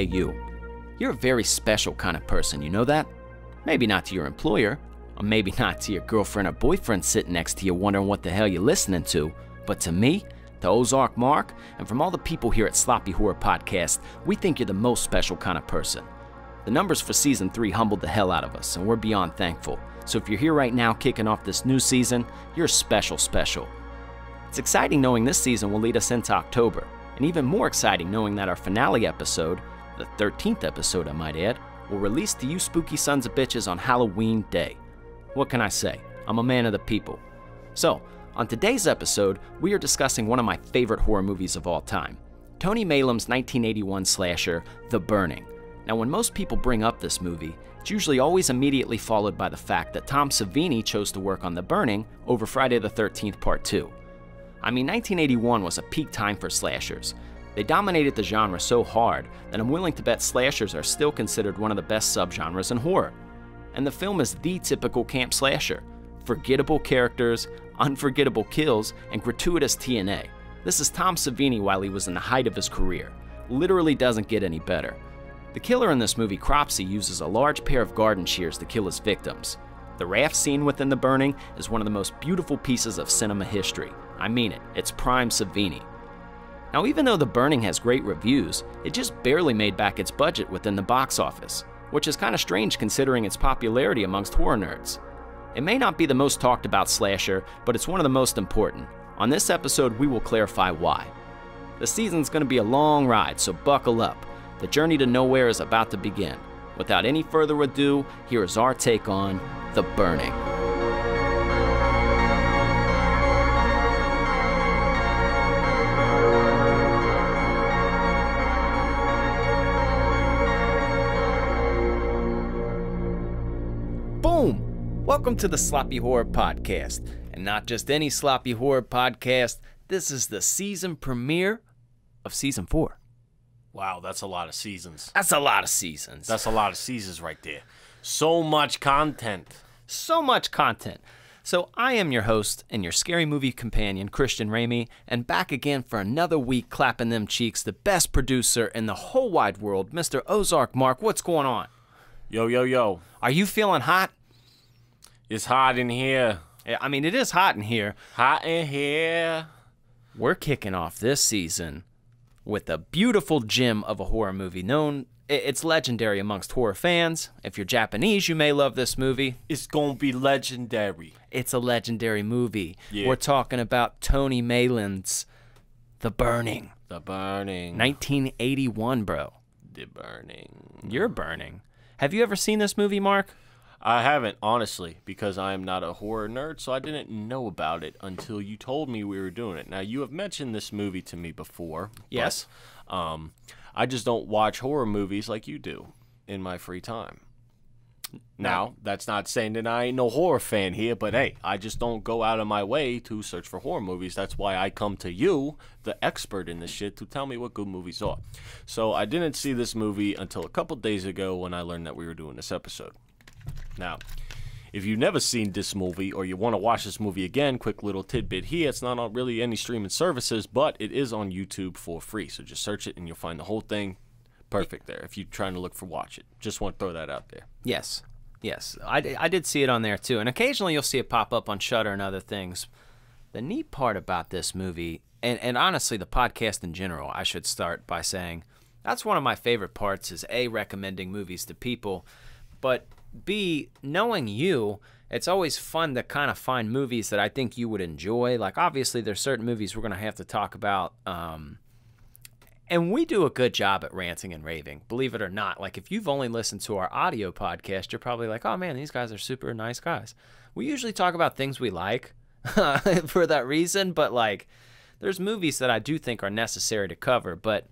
hey you. You're a very special kind of person, you know that? Maybe not to your employer, or maybe not to your girlfriend or boyfriend sitting next to you wondering what the hell you're listening to, but to me, to Ozark Mark, and from all the people here at Sloppy Horror Podcast, we think you're the most special kind of person. The numbers for Season 3 humbled the hell out of us, and we're beyond thankful. So if you're here right now kicking off this new season, you're special. It's exciting knowing this season will lead us into October, and even more exciting knowing that our finale episode, the 13th episode I might add, will release to you spooky sons of bitches on Halloween Day. What can I say? I'm a man of the people. So, on today's episode, we are discussing one of my favorite horror movies of all time, Tony Maylam's 1981 slasher, The Burning. Now, when most people bring up this movie, it's usually always immediately followed by the fact that Tom Savini chose to work on The Burning over Friday the 13th Part 2. I mean, 1981 was a peak time for slashers. They dominated the genre so hard that I'm willing to bet slashers are still considered one of the best subgenres in horror. And the film is the typical camp slasher. Forgettable characters, unforgettable kills, and gratuitous TNA. This is Tom Savini while he was in the height of his career. Literally doesn't get any better. The killer in this movie, Cropsy, uses a large pair of garden shears to kill his victims. The raft scene within The Burning is one of the most beautiful pieces of cinema history. I mean it, it's prime Savini. Now, even though The Burning has great reviews, it just barely made back its budget within the box office, which is kind of strange considering its popularity amongst horror nerds. It may not be the most talked about slasher, but it's one of the most important. On this episode, we will clarify why. The season's going to be a long ride, so buckle up. The journey to nowhere is about to begin. Without any further ado, here is our take on The Burning. Boom! Welcome to the Sloppy Horror Podcast. And not just any Sloppy Horror Podcast, this is the season premiere of Season 4. Wow, that's a lot of seasons. That's a lot of seasons. That's a lot of seasons right there. So much content. So much content. So I am your host and your scary movie companion, Christian Ramey, and back again for another week clapping them cheeks, the best producer in the whole wide world, Mr. Ozark Mark. What's going on? Yo. Are you feeling hot? It's hot in here. Yeah, I mean, it is hot in here. Hot in here. We're kicking off this season with a beautiful gem of a horror movie it's legendary amongst horror fans. If you're Japanese, you may love this movie. It's gonna be legendary. It's a legendary movie. Yeah. We're talking about Tony Maylam's The Burning. The Burning. 1981, bro. The Burning. You're burning. Have you ever seen this movie, Mark? I haven't, honestly, because I am not a horror nerd, so I didn't know about it until you told me we were doing it. Now, you have mentioned this movie to me before. Yes. But, I just don't watch horror movies like you do in my free time. Now, that's not saying that I ain't no horror fan here, but hey, I just don't go out of my way to search for horror movies. That's why I come to you, the expert in this shit, to tell me what good movies are. So I didn't see this movie until a couple days ago when I learned that we were doing this episode. Now, if you've never seen this movie or you want to watch this movie again, quick little tidbit here. It's not on really any streaming services, but it is on YouTube for free. So just search it and you'll find the whole thing perfect there if you're trying to look for watch it. Just want to throw that out there. Yes. I did see it on there too. And occasionally you'll see it pop up on Shudder and other things. The neat part about this movie, and honestly the podcast in general, I should start by saying, that's one of my favorite parts is A, recommending movies to people, but B, knowing you, it's always fun to kind of find movies that I think you would enjoy. Like, obviously, there's certain movies we're going to have to talk about. And we do a good job at ranting and raving, believe it or not. Like, if you've only listened to our audio podcast, you're probably like, oh, man, these guys are super nice guys. We usually talk about things we like for that reason. But, like, there's movies that I do think are necessary to cover. But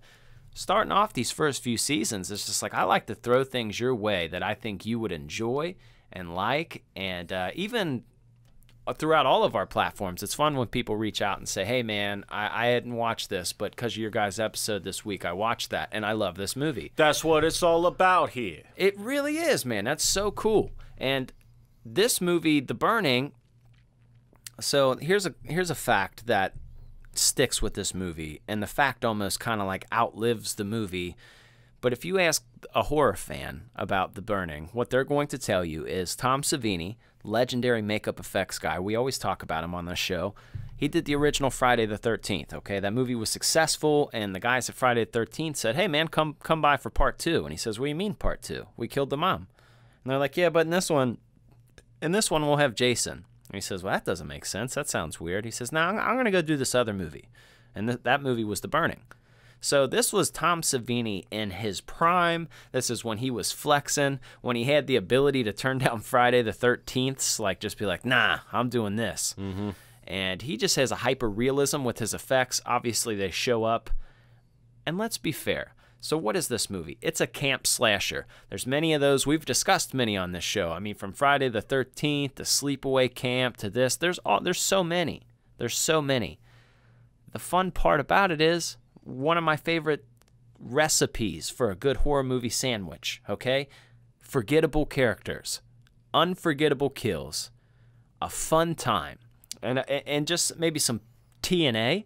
starting off these first few seasons, it's just like I like to throw things your way that I think you would enjoy and like, and even throughout all of our platforms, it's fun when people reach out and say, hey man, I hadn't watched this, but because of your guys' episode this week, I watched that, and I love this movie. That's what it's all about here. It really is, man. That's so cool. And this movie, The Burning, so here's a fact that sticks with this movie, and the fact almost kind of like outlives the movie, But if you ask a horror fan about The Burning, what they're going to tell you is Tom Savini, legendary makeup effects guy. We always talk about him on this show. He did the original Friday the 13th, okay? That movie was successful, and the guys at Friday the 13th said, hey, man, come by for part 2. And he says, what do you mean part 2? We killed the mom. And they're like, yeah, but in this one we'll have Jason. And he says, well, that doesn't make sense. That sounds weird. He says, no, I'm going to go do this other movie. And that movie was The Burning. So this was Tom Savini in his prime. This is when he was flexing, when he had the ability to turn down Friday the 13th, like just be like, nah, I'm doing this. Mm-hmm. And he just has a hyper-realism with his effects. Obviously, they show up. And let's be fair. So what is this movie? It's a camp slasher. There's many of those. We've discussed many on this show. I mean, from Friday the 13th, to Sleepaway Camp, to this. There's so many. There's so many. The fun part about it is one of my favorite recipes for a good horror movie sandwich, okay? Forgettable characters, unforgettable kills, a fun time, and just maybe some TNA,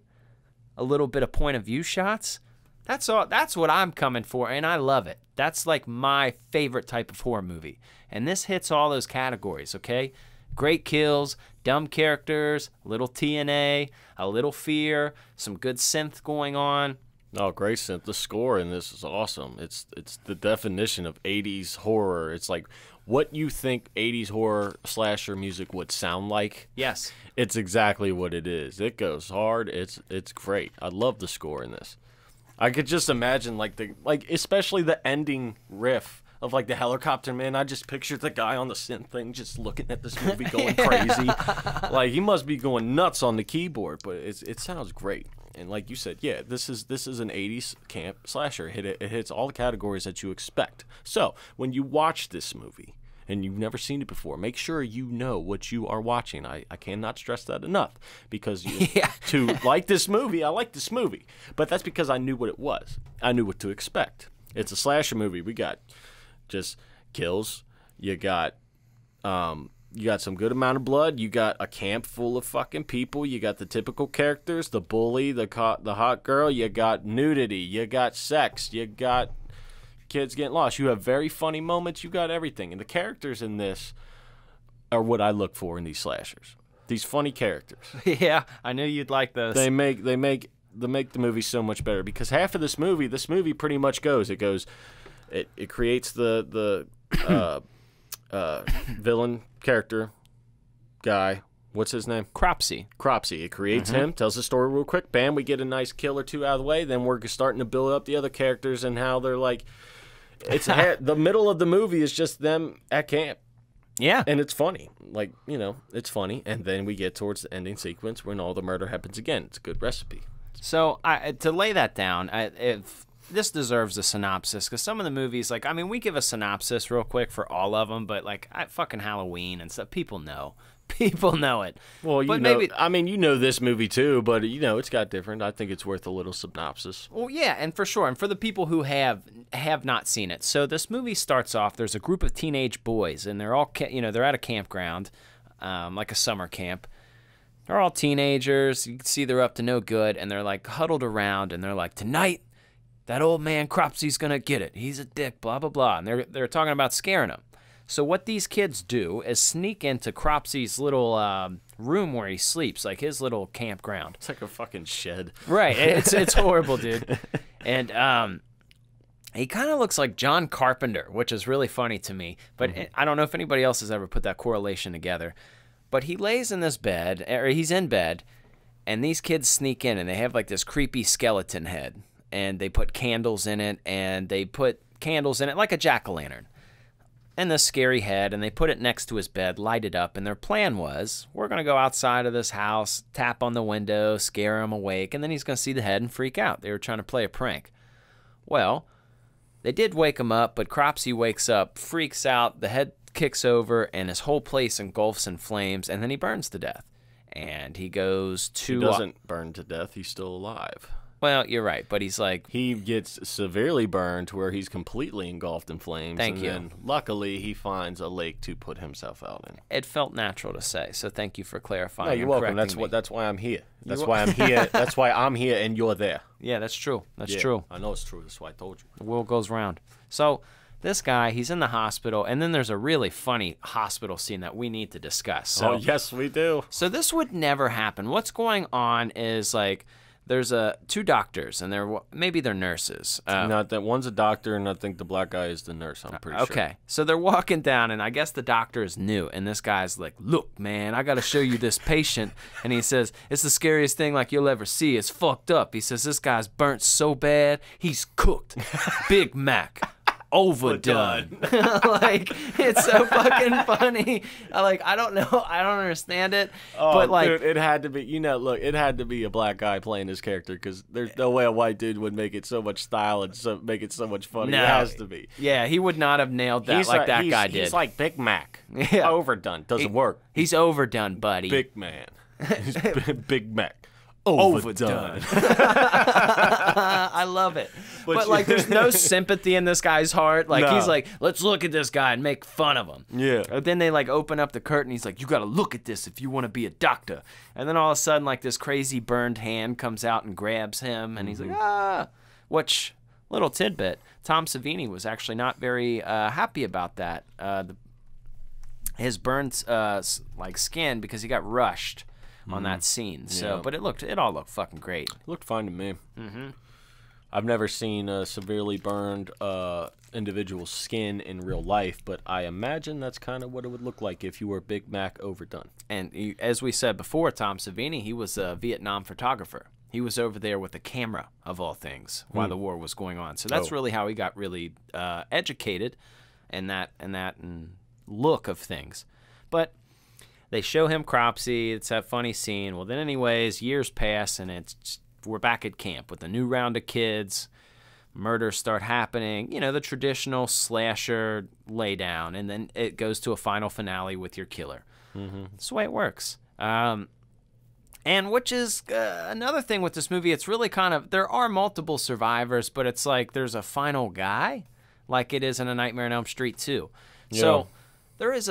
a little bit of point of view shots. That's all. That's what I'm coming for, and I love it. That's like my favorite type of horror movie. And this hits all those categories, okay? Great kills, dumb characters, a little TNA, a little fear, some good synth going on. Oh, great synth. The score in this is awesome. It's the definition of 80s horror. It's like what you think 80s horror slasher music would sound like. Yes. It's exactly what it is. It goes hard. It's great. I love the score in this. I could just imagine especially the ending riff of like the helicopter man. I just pictured the guy on the synth thing just looking at this movie going crazy. Like he must be going nuts on the keyboard, but it sounds great. And like you said, yeah, this is an 80s camp slasher. It hits all the categories that you expect. So when you watch this movie and you've never seen it before, make sure you know what you are watching. I cannot stress that enough because to like this movie, I like this movie. But that's because I knew what it was. I knew what to expect. It's a slasher movie. We got just kills. You got some good amount of blood. You got a camp full of fucking people. You got the typical characters, the bully, the hot girl. You got nudity. You got sex. You got kids getting lost. You have very funny moments. You got everything. And the characters in this are what I look for in these slashers. These funny characters. Yeah, I knew you'd like those. They make the movie so much better because half of this movie pretty much goes. It creates the villain character guy. What's his name? Cropsy. It creates him, tells the story real quick. Bam, we get a nice kill or two out of the way. Then we're starting to build up the other characters and how they're like. It's the middle of the movie is just them at camp. Yeah. And it's funny. Like, it's funny. And then we get towards the ending sequence when all the murder happens again. It's a good recipe. So to lay that down, if this deserves a synopsis, because some of the movies, we give a synopsis real quick for all of them, but fucking Halloween and stuff, people know. People know it. Well, you know this movie too, but it's got different. I think it's worth a little synopsis. Well, yeah, and for sure, and for the people who have not seen it. So this movie starts off. There's a group of teenage boys, and they're all they're at a campground, like a summer camp. They're all teenagers. You can see they're up to no good, and they're like huddled around, and they're like, tonight, that old man Cropsy's gonna get it. He's a dick, blah blah blah, and they're talking about scaring him. So what these kids do is sneak into Cropsy's little room where he sleeps, like his little campground. It's like a fucking shed. Right. It's horrible, dude. And he kind of looks like John Carpenter, which is really funny to me. But I don't know if anybody else has ever put that correlation together. But he lays in this bed, or he's in bed, and these kids sneak in, and they have like this creepy skeleton head. And they put candles in it, like a jack-o'-lantern. And the scary head, and they put it next to his bed, light it up, and their plan was, we're going to go outside of this house, tap on the window, scare him awake, and then he's going to see the head and freak out. They were trying to play a prank. Well, they did wake him up, but Cropsy wakes up, freaks out, the head kicks over, and his whole place engulfs in flames, and then he burns to death. And he goes to... He doesn't burn to death, he's still alive. Well, you're right, but he's like... He gets severely burned to where he's completely engulfed in flames. Thank you. And then, luckily, he finds a lake to put himself out in. It felt natural to say, so thank you for clarifying. No, you're welcome. That's why I'm here. That's why I'm here. That's why I'm here and you're there. Yeah, that's true. That's true. I know it's true. That's why I told you. The world goes round. So this guy, he's in the hospital, and then there's a really funny hospital scene that we need to discuss. So, oh, yes, we do. So this would never happen. What's going on is like there's two doctors, and maybe they're nurses. Not that one's a doctor, and I think the black guy is the nurse. I'm pretty sure. Okay, so they're walking down, and I guess the doctor is new, and this guy's like, "Look, man, I got to show you this patient," and he says, "It's the scariest thing like you'll ever see. It's fucked up." He says, "This guy's burnt so bad, he's cooked. Big Mac." Overdone. Like, it's so fucking funny. I don't know. I don't understand it. But like, dude, it had to be, it had to be a black guy playing this character because there's no way a white dude would make it so much style and make it so much funny. No. It has to be. Yeah, he would not have nailed that that guy did. He's like Big Mac. Yeah. Overdone. Doesn't work. He's overdone, buddy. Big man. He's Big Mac. Overdone. I love it. But like, there's no sympathy in this guy's heart. Like, he's like, let's look at this guy and make fun of him. Yeah. And then they like open up the curtain. He's like, you got to look at this if you want to be a doctor. And then all of a sudden, like, this crazy burned hand comes out and grabs him. And he's like, ah. Which, little tidbit, Tom Savini was actually not very happy about that. His burned like skin, because he got rushed on that scene. So, but it all looked fucking great. It looked fine to me. Mm-hmm. I've never seen a severely burned individual's skin in real life, but I imagine that's kind of what it would look like if you were Big Mac overdone. And as we said before, Tom Savini, he was a Vietnam photographer. He was over there with a camera, of all things, while the war was going on. So that's really how he got really educated in that look of things. But they show him Cropsy. It's that funny scene. Well, then anyways, years pass, and we're back at camp with a new round of kids. Murders start happening. You know, the traditional slasher laydown, and then it goes to a final finale with your killer. Mm-hmm. That's the way it works. And which is another thing with this movie. It's really kind of, there are multiple survivors, but it's like there's a final guy, like it is in A Nightmare on Elm Street 2. Yeah. So there is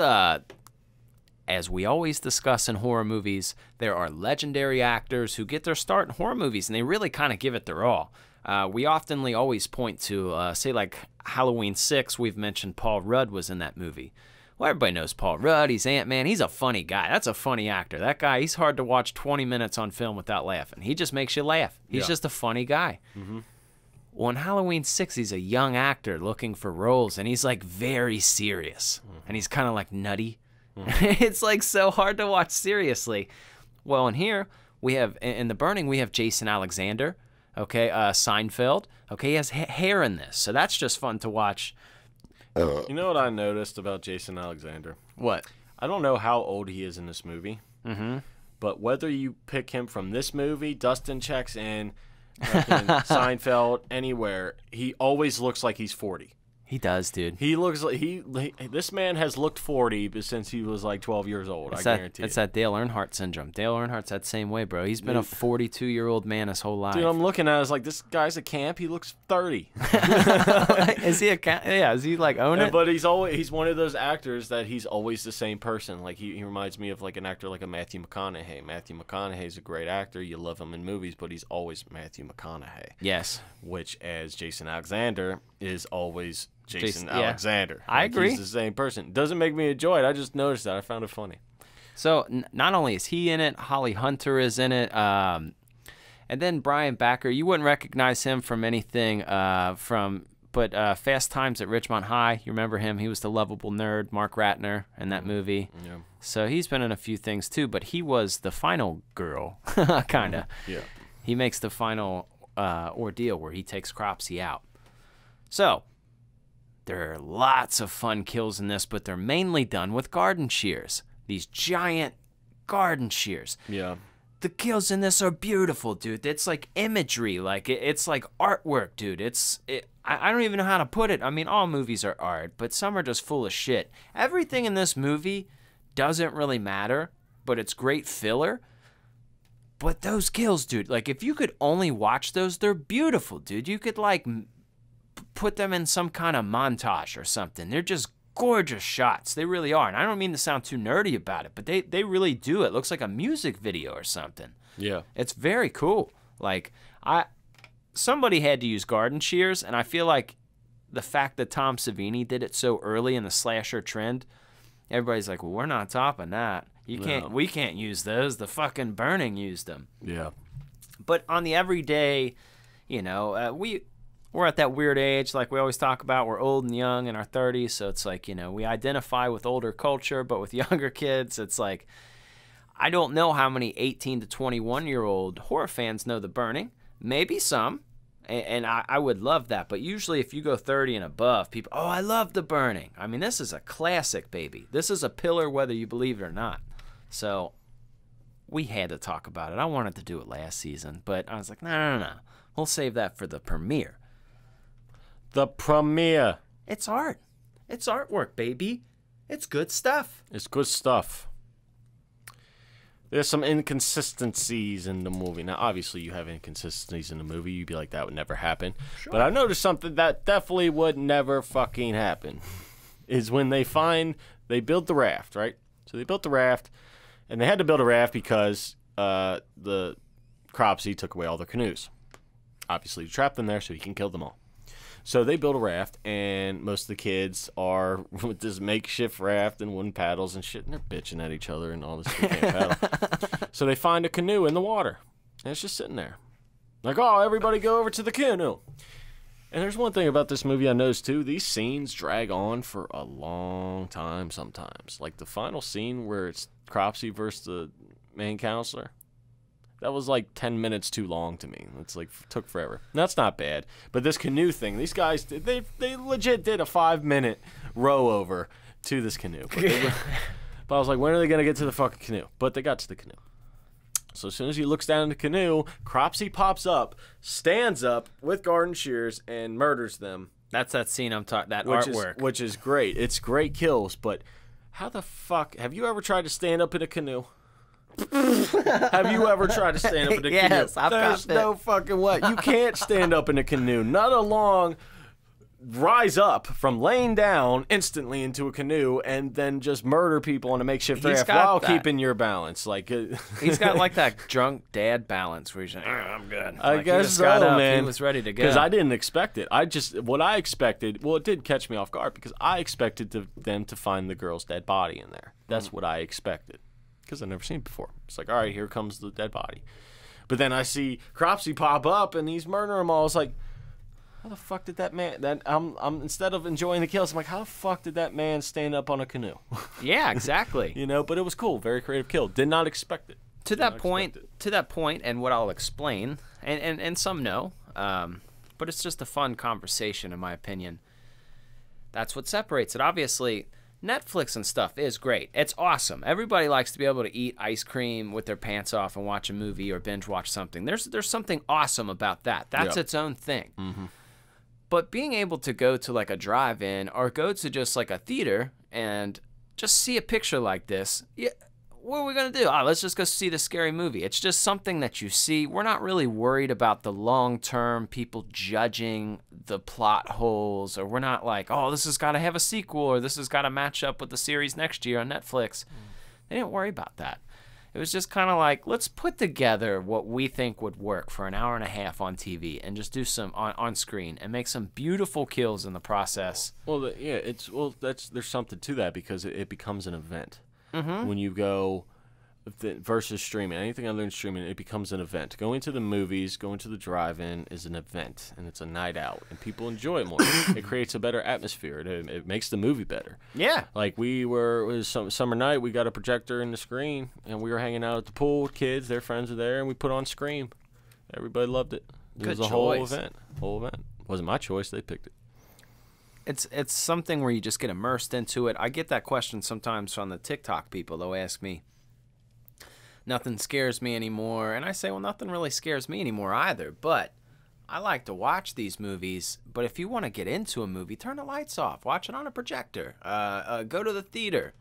as we always discuss in horror movies, there are legendary actors who get their start in horror movies, and they really kind of give it their all. We oftenly always point to, say, like Halloween 6, we've mentioned Paul Rudd was in that movie. Well, everybody knows Paul Rudd. He's Ant-Man. He's a funny guy. That's a funny actor. That guy, he's hard to watch 20 minutes on film without laughing. He just makes you laugh. He's just a funny guy. Mm-hmm. Well, in Halloween 6, he's a young actor looking for roles, and he's, like, very serious. Mm-hmm. And he's kind of, like, nutty. Mm-hmm. It's, like, so hard to watch seriously. Well, in here, we have, in The Burning, we have Jason Alexander, okay, Seinfeld. Okay, he has hair in this, so that's just fun to watch. You know what I noticed about Jason Alexander? What? I don't know how old he is in this movie, but whether you pick him from this movie, Dustin checks in, Seinfeld, anywhere, he always looks like he's 40. He does, dude. He looks like this man has looked 40 since he was like 12 years old. I guarantee it's that Dale Earnhardt syndrome. Dale Earnhart's that same way, bro. He's been a 42-year-old man his whole life. Dude, I'm looking at it, it's like, this guy's a camp. He looks 30. Is he a camp? Yeah, is he like own it? But he's one of those actors that he's always the same person. Like he reminds me of like an actor like a Matthew McConaughey. Matthew McConaughey's a great actor. You love him in movies, but he's always Matthew McConaughey. Yes. Which, as Jason Alexander, is always Jason Alexander. I agree. He's the same person. Doesn't make me enjoy it. I just noticed that. I found it funny. So not only is he in it, Holly Hunter is in it, and then Brian Backer. You wouldn't recognize him from anything but Fast Times at Ridgemont High. You remember him? He was the lovable nerd, Mark Ratner, in that movie. Yeah. So he's been in a few things too, but he was the final girl, kind of. Yeah. He makes the final ordeal where he takes Cropsy out. So there are lots of fun kills in this, but they're mainly done with garden shears. These giant garden shears. Yeah. The kills in this are beautiful, dude. It's like imagery. Like it's like artwork, dude. I don't even know how to put it. I mean, all movies are art, but some are just full of shit. Everything in this movie doesn't really matter, but it's great filler. But those kills, dude, like if you could only watch those, they're beautiful, dude. You could like put them in some kind of montage or something. They're just gorgeous shots. They really are. And I don't mean to sound too nerdy about it, but they really do. It looks like a music video or something. Yeah. It's very cool. Like somebody had to use garden shears, and I feel like the fact that Tom Savini did it so early in the slasher trend, everybody's like, well, we're not topping that. We can't use those. The fucking Burning used them. Yeah. But on the everyday, you know, we're at that weird age, like we always talk about. We're old and young in our 30s, so it's like, you know, we identify with older culture, but with younger kids, it's like, I don't know how many 18 to 21-year-old horror fans know The Burning. Maybe some, and I would love that. But usually if you go 30 and above, people, oh, I love The Burning. I mean, this is a classic, baby. This is a pillar whether you believe it or not. So we had to talk about it. I wanted to do it last season, but I was like, no. We'll save that for the premiere. The premiere. It's art. It's artwork, baby. It's good stuff. It's good stuff. There's some inconsistencies in the movie. Now, obviously, you have inconsistencies in the movie. You'd be like, that would never happen. Sure. But I noticed something that definitely would never fucking happen. Is when they build the raft, right? So they built the raft, and they had to build a raft because the Cropsy took away all their canoes. Obviously, he trapped them there so he can kill them all. So they build a raft, and most of the kids are with this makeshift raft and wooden paddles and shit, and they're bitching at each other and all this. They can't paddle. So they find a canoe in the water, and it's just sitting there. Like, oh, everybody go over to the canoe. And there's one thing about this movie I noticed, too. These scenes drag on for a long time sometimes. Like the final scene where it's Cropsy versus the main counselor. That was like 10 minutes too long to me. It's like took forever. That's not bad. But this canoe thing, these guys, they legit did a 5-minute row over to this canoe. But I was like, when are they going to get to the fucking canoe? But they got to the canoe. So as soon as he looks down in the canoe, Cropsy pops up, stands up with garden shears, and murders them. That's that scene I'm talking, that artwork. Which is great. It's great kills, but how the fuck, have you ever tried to stand up in a canoe? Have you ever tried to stand up in a canoe? Yes, I've There's no fucking way. You can't stand up in a canoe. Not along rise up from laying down instantly into a canoe and then just murder people on a makeshift raft while keeping your balance. Like he's got like that drunk dad balance where he's like, I'm good. I like, guess so, man. He was ready to go. Because I didn't expect it. What I expected, well, it did catch me off guard because I expected them to find the girl's dead body in there. That's what I expected because I've never seen it before. It's like, all right, here comes the dead body. But then I see Cropsy pop up and he's murdering them all. It's like, how the fuck did that man? I'm instead of enjoying the kills, I'm like, how the fuck did that man stand up on a canoe? Yeah, exactly. You know, but it was cool, very creative kill. Did not expect it. To that point, and what I'll explain, and some know, but it's just a fun conversation, in my opinion. That's what separates it. Obviously, Netflix and stuff is great. It's awesome. Everybody likes to be able to eat ice cream with their pants off and watch a movie or binge watch something. There's something awesome about that. That's its own thing. Mm-hmm. But being able to go to like a drive-in or go to just like a theater and just see a picture like this, what are we going to do? Let's just go see the scary movie. It's just something that you see. We're not really worried about the long-term people judging the plot holes, or we're not like, oh, this has got to have a sequel, or this has got to match up with the series next year on Netflix. They didn't worry about that. It was just kind of like, let's put together what we think would work for an hour and a half on TV and just do some on screen and make some beautiful kills in the process. Well, there's something to that because it becomes an event. Mm-hmm. When you go versus streaming, anything other than streaming, it becomes an event. Going to the movies, going to the drive-in is an event, and it's a night out, and people enjoy it more. It creates a better atmosphere. It makes the movie better. Yeah. Like it was some summer night, we got a projector in the screen, and we were hanging out at the pool with kids. Their friends were there, and we put on Scream. Everybody loved it. It was a whole event. It wasn't my choice. They picked it. It's something where you just get immersed into it. I get that question sometimes from the TikTok people. They'll ask me, nothing scares me anymore. And I say, well, nothing really scares me anymore either. But I like to watch these movies. But if you want to get into a movie, turn the lights off. Watch it on a projector. Go to the theater.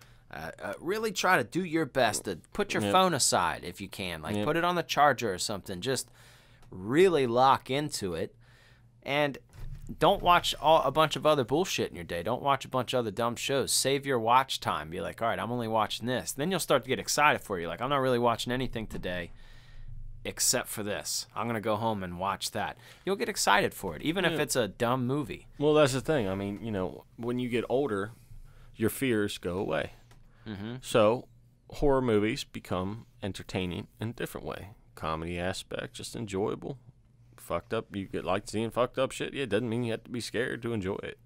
Really try to do your best to put your phone aside if you can. Like, put it on the charger or something. Just really lock into it. And don't watch a bunch of other bullshit in your day. Don't watch a bunch of other dumb shows. Save your watch time. Be like, all right, I'm only watching this. Then you'll start to get excited for you. Like, I'm not really watching anything today except for this. I'm going to go home and watch that. You'll get excited for it, even if it's a dumb movie. Well, that's the thing. I mean, you know, when you get older, your fears go away. Mm-hmm. So horror movies become entertaining in a different way. Comedy aspect, just enjoyable. Fucked up, you get like seeing fucked up shit. Yeah, it doesn't mean you have to be scared to enjoy it.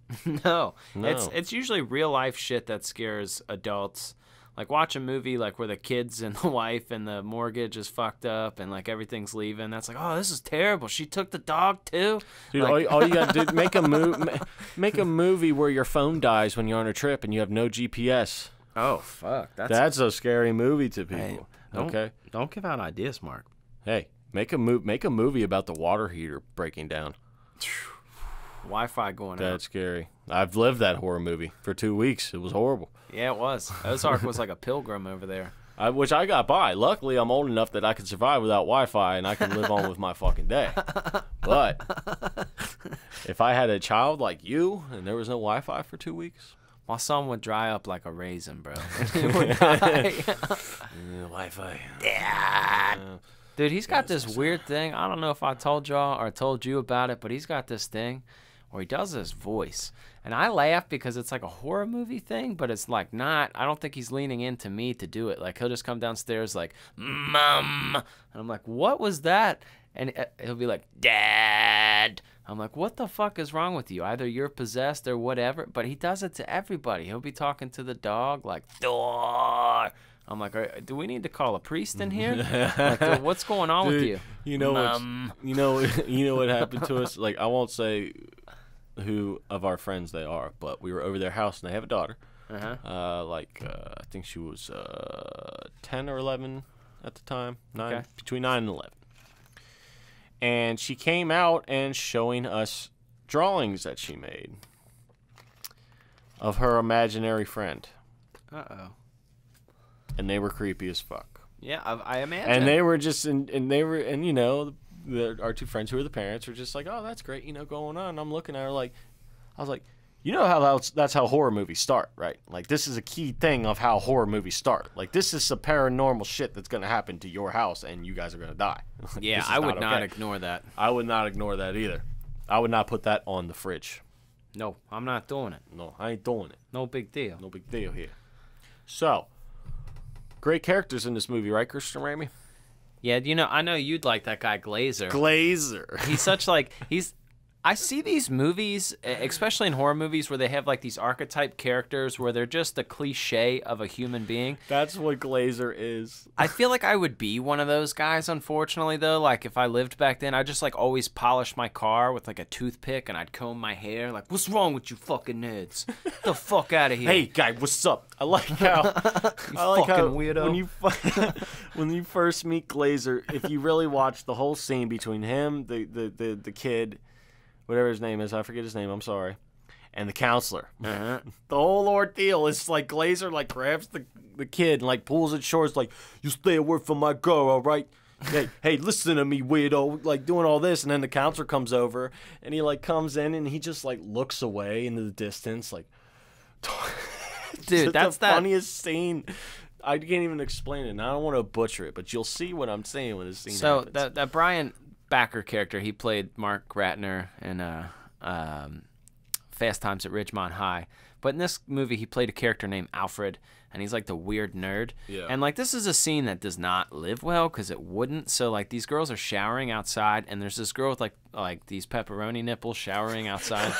No. It's usually real life shit that scares adults. Like, watch a movie like where the kids and the wife and the mortgage is fucked up and like everything's leaving. That's like, oh, this is terrible. She took the dog too. Dude, like, all you gotta do make a movie where your phone dies when you're on a trip and you have no GPS. Oh fuck, that's a scary movie to people. Hey, don't give out ideas, Mark. Hey. Make a movie about the water heater breaking down. Wi-Fi going out. That's scary. I've lived that horror movie for 2 weeks. It was horrible. Yeah, it was. Ozark was like a pilgrim over there. Which I got by. Luckily, I'm old enough that I can survive without Wi-Fi and I can live on with my fucking day. But if I had a child like you and there was no Wi-Fi for 2 weeks, my son would dry up like a raisin, bro. He would die. Wi-Fi. Dad. Dude, he's got this weird thing. I don't know if I told y'all or told you about it, but he's got this thing where he does this voice. And I laugh because it's like a horror movie thing, but it's like not. I don't think he's leaning into me to do it. Like, he'll just come downstairs like, Mom. And I'm like, what was that? And he'll be like, Dad. I'm like, what the fuck is wrong with you? Either you're possessed or whatever. But he does it to everybody. He'll be talking to the dog like, Thor. I'm like, do we need to call a priest in here? Like, what's going on with you? You know what happened to us? Like, I won't say who of our friends they are, but we were over their house and they have a daughter. I think she was 10 or 11 at the time, between 9 and 11. And she came out and showing us drawings that she made of her imaginary friend. Uh-oh. And they were creepy as fuck. Yeah, I imagine. And they were just, and you know, our two friends who are the parents were just like, oh, that's great, you know, going on. And I'm looking at her like, I was like, you know how that's how horror movies start, right? Like, this is a key thing of how horror movies start. Like, this is some paranormal shit that's going to happen to your house and you guys are going to die. Yeah, I would not ignore that. I would not ignore that either. I would not put that on the fridge. No, I'm not doing it. No, I ain't doing it. No big deal. No big deal here. So, great characters in this movie, right, Christian Ramey? Yeah, you know, I know you'd like that guy Glazer. He's such like, I see these movies, especially in horror movies, where they have like these archetype characters where they're just a cliche of a human being. That's what Glazer is. I feel like I would be one of those guys, unfortunately, though. Like, if I lived back then, I'd just like always polish my car with like a toothpick and I'd comb my hair. Like, what's wrong with you fucking nerds? Get the fuck out of here. Hey, guy, what's up? I like how weirdo. When you first meet Glazer, if you really watch the whole scene between him, the kid, whatever his name is, I forget his name, I'm sorry, and the counselor. The whole ordeal is like Glazer like grabs the kid and like pulls it short. It's like, you stay away from my girl, all right? Hey, listen to me, weirdo, like doing all this. And then the counselor comes over and he like comes in and he just like looks away into the distance like, dude, that's the funniest scene. I can't even explain it, and I don't want to butcher it, but you'll see what I'm saying when this scene happens. So that Brian Backer character, he played Mark Ratner in Fast Times at Ridgemont High. But in this movie, he played a character named Alfred, and he's like the weird nerd. Yeah. And like, this is a scene that does not live well because it wouldn't. So like, these girls are showering outside, and there's this girl with like these pepperoni nipples showering outside.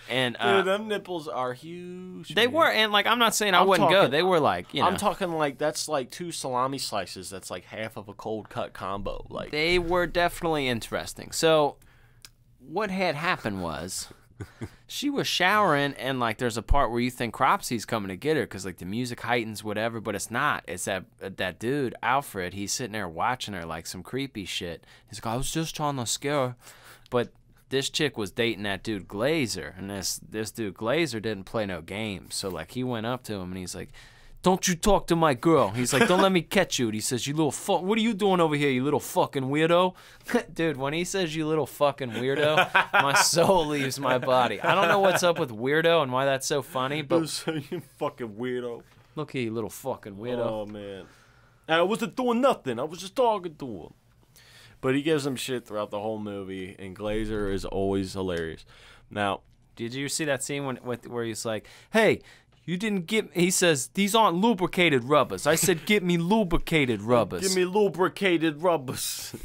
And dude, them nipples are huge. They were, and like, I'm not saying I wouldn't go. They were like, you know. I'm talking like that's like 2 salami slices. That's like half of a cold cut combo. Like, they were definitely interesting. So what had happened was she was showering, and like, there's a part where you think Cropsy's coming to get her because like the music heightens, whatever, but it's not. It's that dude Alfred. He's sitting there watching her like some creepy shit. He's like, I was just trying to scare her, but this chick was dating that dude Glazer, and this dude Glazer didn't play no games. So like, he went up to him and he's like, don't you talk to my girl. He's like, don't let me catch you. And he says, you little fuck, what are you doing over here, you little fucking weirdo? Dude, when he says you little fucking weirdo, my soul leaves my body. I don't know what's up with weirdo and why that's so funny, but you fucking weirdo. Look here, you little fucking weirdo. Oh, man. I wasn't doing nothing. I was just talking to him. But he gives him shit throughout the whole movie, and Glazer is always hilarious. Now, did you see that scene where he's like, hey, you didn't get, he says, these aren't lubricated rubbers. I said, get me lubricated rubbers. Give me lubricated rubbers.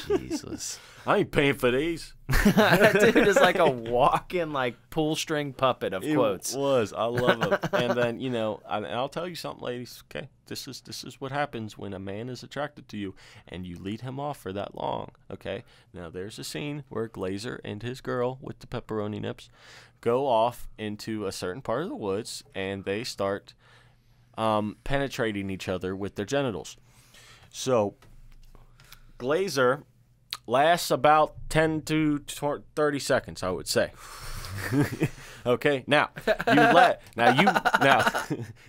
Jesus. I ain't paying for these. That dude is like a walking, like, pull string puppet of quotes. It was. I love him. And then, you know, I'll tell you something, ladies. Okay, this is what happens when a man is attracted to you and you lead him off for that long. Okay, now there's a scene where Glazer and his girl with the pepperoni nips go off into a certain part of the woods and they start penetrating each other with their genitals. So Glazer lasts about 10 to 30 seconds, I would say. Okay, now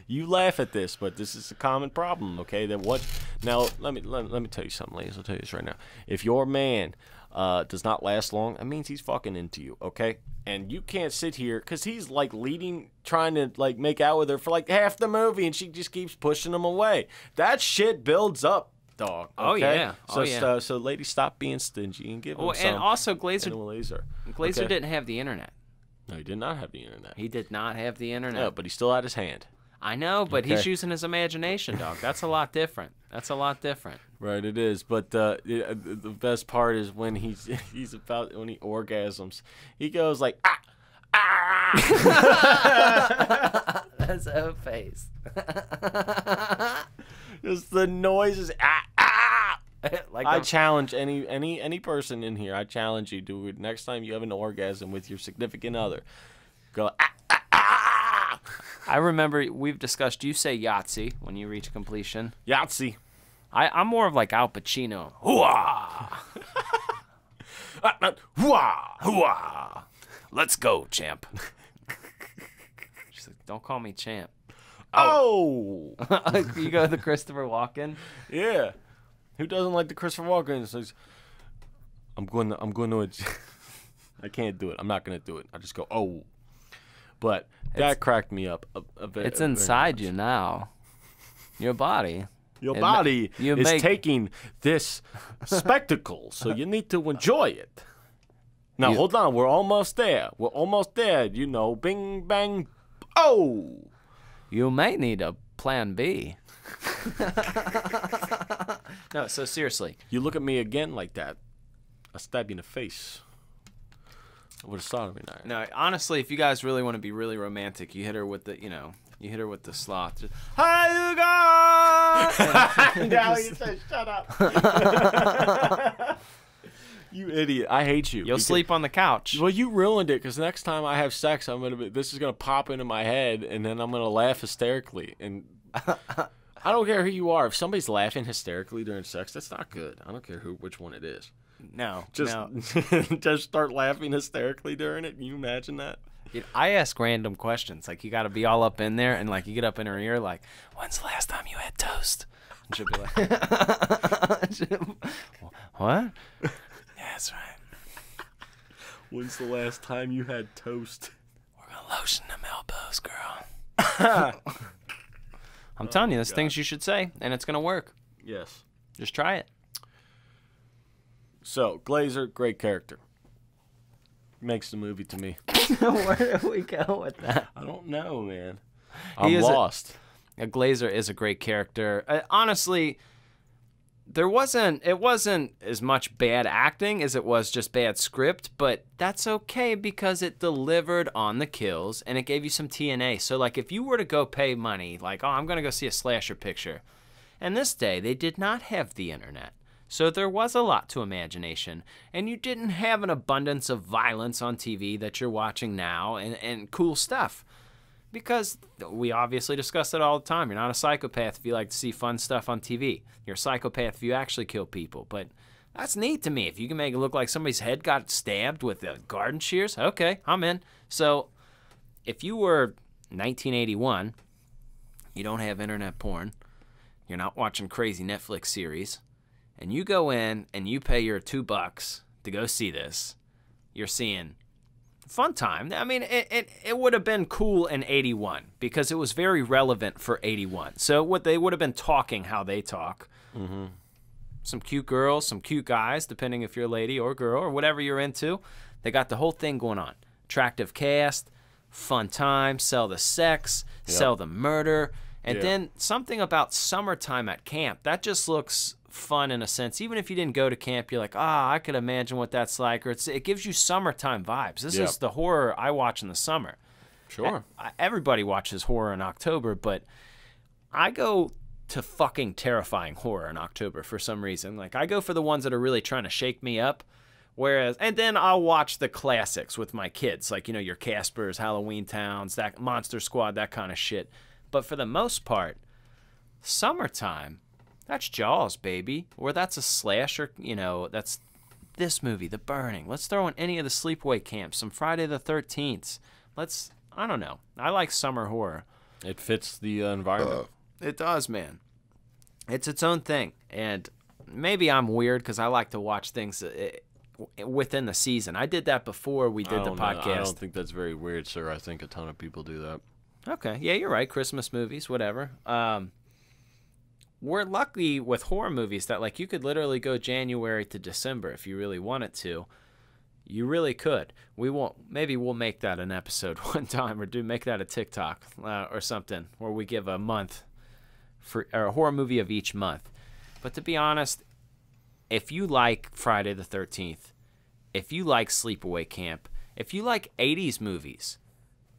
you laugh at this, but this is a common problem. Okay, then what? Now let me tell you something, ladies. I'll tell you this right now. If your man does not last long, that means he's fucking into you. Okay, and you can't sit here because he's like trying to like make out with her for like half the movie, and she just keeps pushing him away. That shit builds up. Dog. Okay? Oh yeah. So ladies, stop being stingy and give him some. And also Glazer Okay. didn't have the internet. No, he did not have the internet. He did not have the internet. No, but he still had his hand. I know, but he's using his imagination, dog. That's a lot different. Right, it is. But the best part is when when he orgasms, he goes like That's her face. Just the noises. Like I challenge any person in here. I challenge you to next time you have an orgasm with your significant other, go. I remember we've discussed. You say Yahtzee when you reach completion. Yahtzee. I'm more of like Al Pacino. Hooah! Hooah! Hooah! Let's go, champ. She's like, don't call me champ. Oh! You go the Christopher Walken? Yeah. Who doesn't like the Christopher Walken? It says, I'm going to I can't do it. I'm not going to do it. I just go, oh. But that cracked me up. It's inside you now. Your body. Your body is taking this spectacle, so you need to enjoy it. Now, hold on. We're almost there. You know, bing, bang, oh. You may need a plan B. No, so seriously. You look at me again like that, I'll stab you in the face. I would have thought of me now. No, honestly, if you guys really want to be really romantic, you hit her with the, you hit her with the sloth. Just, how you going? Now you say, shut up. You idiot. I hate you. You'll sleep on the couch. Well, you ruined it because next time I have sex, this is going to pop into my head and then I'm going to laugh hysterically. And I don't care who you are. If somebody's laughing hysterically during sex, that's not good. I don't care which one it is. No. Just start laughing hysterically during it. Can you imagine that? Dude, I ask random questions. Like, you got to be all up in there and, like, you get up in her ear, like, when's the last time you had toast? And she'll be like, what? That's right. When's the last time you had toast? We're going to lotion them elbows, girl. I'm telling you, there's things you should say, and it's going to work. Yes. Just try it. So, Glazer, great character. Makes the movie to me. Where did we go with that? I don't know, man. I'm lost. A Glazer is a great character. Honestly, it wasn't as much bad acting as it was just bad script, but that's okay because it delivered on the kills and it gave you some TNA. So like if you were to go pay money, like, oh, I'm going to go see a slasher picture. And this day they did not have the internet. So there was a lot to imagination, and you didn't have an abundance of violence on TV that you're watching now and cool stuff. Because we obviously discuss it all the time. You're not a psychopath if you like to see fun stuff on TV. You're a psychopath if you actually kill people. But that's neat to me. If you can make it look like somebody's head got stabbed with garden shears, okay, I'm in. So if you were 1981 you don't have internet porn, you're not watching crazy Netflix series, and you go in and you pay your $2 to go see this, you're seeing fun time. I mean, it would have been cool in 81 because it was very relevant for 81. So what they would have been talking how they talk. Mm-hmm. Some cute girls, some cute guys, depending if you're a lady or a girl or whatever you're into. They got the whole thing going on. Attractive cast, fun time, sell the sex, sell the murder. And then something about summertime at camp. That just looks fun in a sense. Even if you didn't go to camp, you're like, I could imagine what that's like. Or it gives you summertime vibes. This is the horror I watch in the summer. Sure. Everybody watches horror in October, but I go to fucking terrifying horror in October for some reason. Like, I go for the ones that are really trying to shake me up. And then I'll watch the classics with my kids. Like, your Caspers, Halloween Towns, that Monster Squad, that kind of shit. But for the most part, summertime, that's Jaws, baby. Or that's a slasher, that's this movie, The Burning. Let's throw in any of the sleepaway camps, some Friday the 13th. I don't know. I like summer horror. It fits the environment. It does, man. It's its own thing. And maybe I'm weird because I like to watch things within the season. I did that before we did the podcast. I don't think that's very weird, sir. I think a ton of people do that. Okay. Yeah, you're right. Christmas movies, whatever. We're lucky with horror movies that, like, you could literally go January to December if you really wanted to. You really could. We won't. Maybe we'll make that an episode one time, or make that a TikTok or something, where we give a month or a horror movie of each month. But to be honest, if you like Friday the 13th, if you like Sleepaway Camp, if you like 80s movies,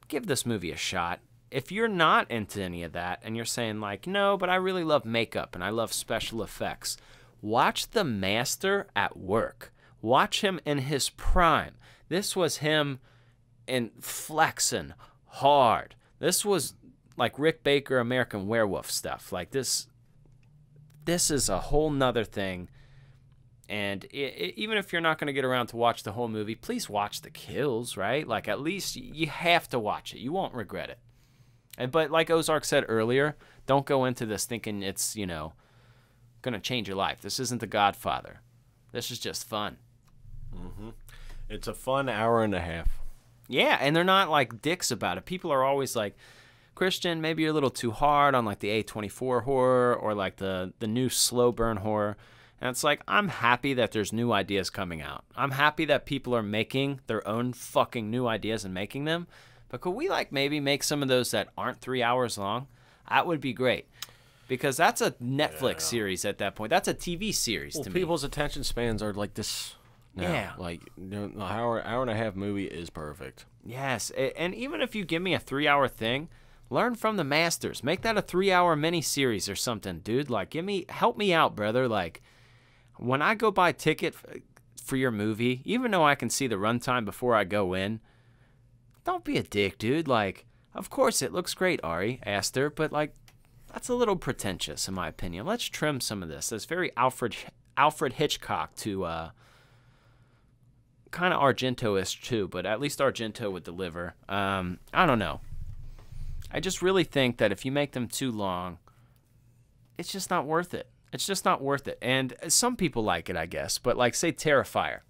give this movie a shot. If you're not into any of that and you're saying, like, no, but I really love makeup and I love special effects, watch The Master at work. Watch him in his prime. This was him in flexing hard. This was like Rick Baker, American Werewolf stuff. Like, this is a whole nother thing. And even if you're not going to get around to watch the whole movie, please watch the kills, right? Like, at least you have to watch it. You won't regret it. But like Ozark said earlier, don't go into this thinking it's, going to change your life. This isn't The Godfather. This is just fun. Mm-hmm. It's a fun hour and a half. Yeah, and they're not like dicks about it. People are always like, Christian, maybe you're a little too hard on like the A24 horror or like the new slow burn horror. And it's like, I'm happy that there's new ideas coming out. I'm happy that people are making their own fucking new ideas and making them. But could we like maybe make some of those that aren't 3 hours long? That would be great. Because that's a Netflix series at that point. That's a TV series to me. People's attention spans are like this now. Yeah. Like, an hour and a half movie is perfect. Yes. And even if you give me a 3 hour thing, learn from the masters. Make that a 3 hour mini-series or something, dude. Like, help me out, brother. Like, when I go buy a ticket for your movie, even though I can see the runtime before I go in, don't be a dick, dude. Like, of course it looks great, Ari Aster, but like, that's a little pretentious in my opinion. Let's trim some of this. That's very Alfred Hitchcock to kind of Argento-ish too, but at least Argento would deliver. I don't know. I just really think that if you make them too long, it's just not worth it. It's just not worth it. And some people like it, I guess, but like, say Terrifier.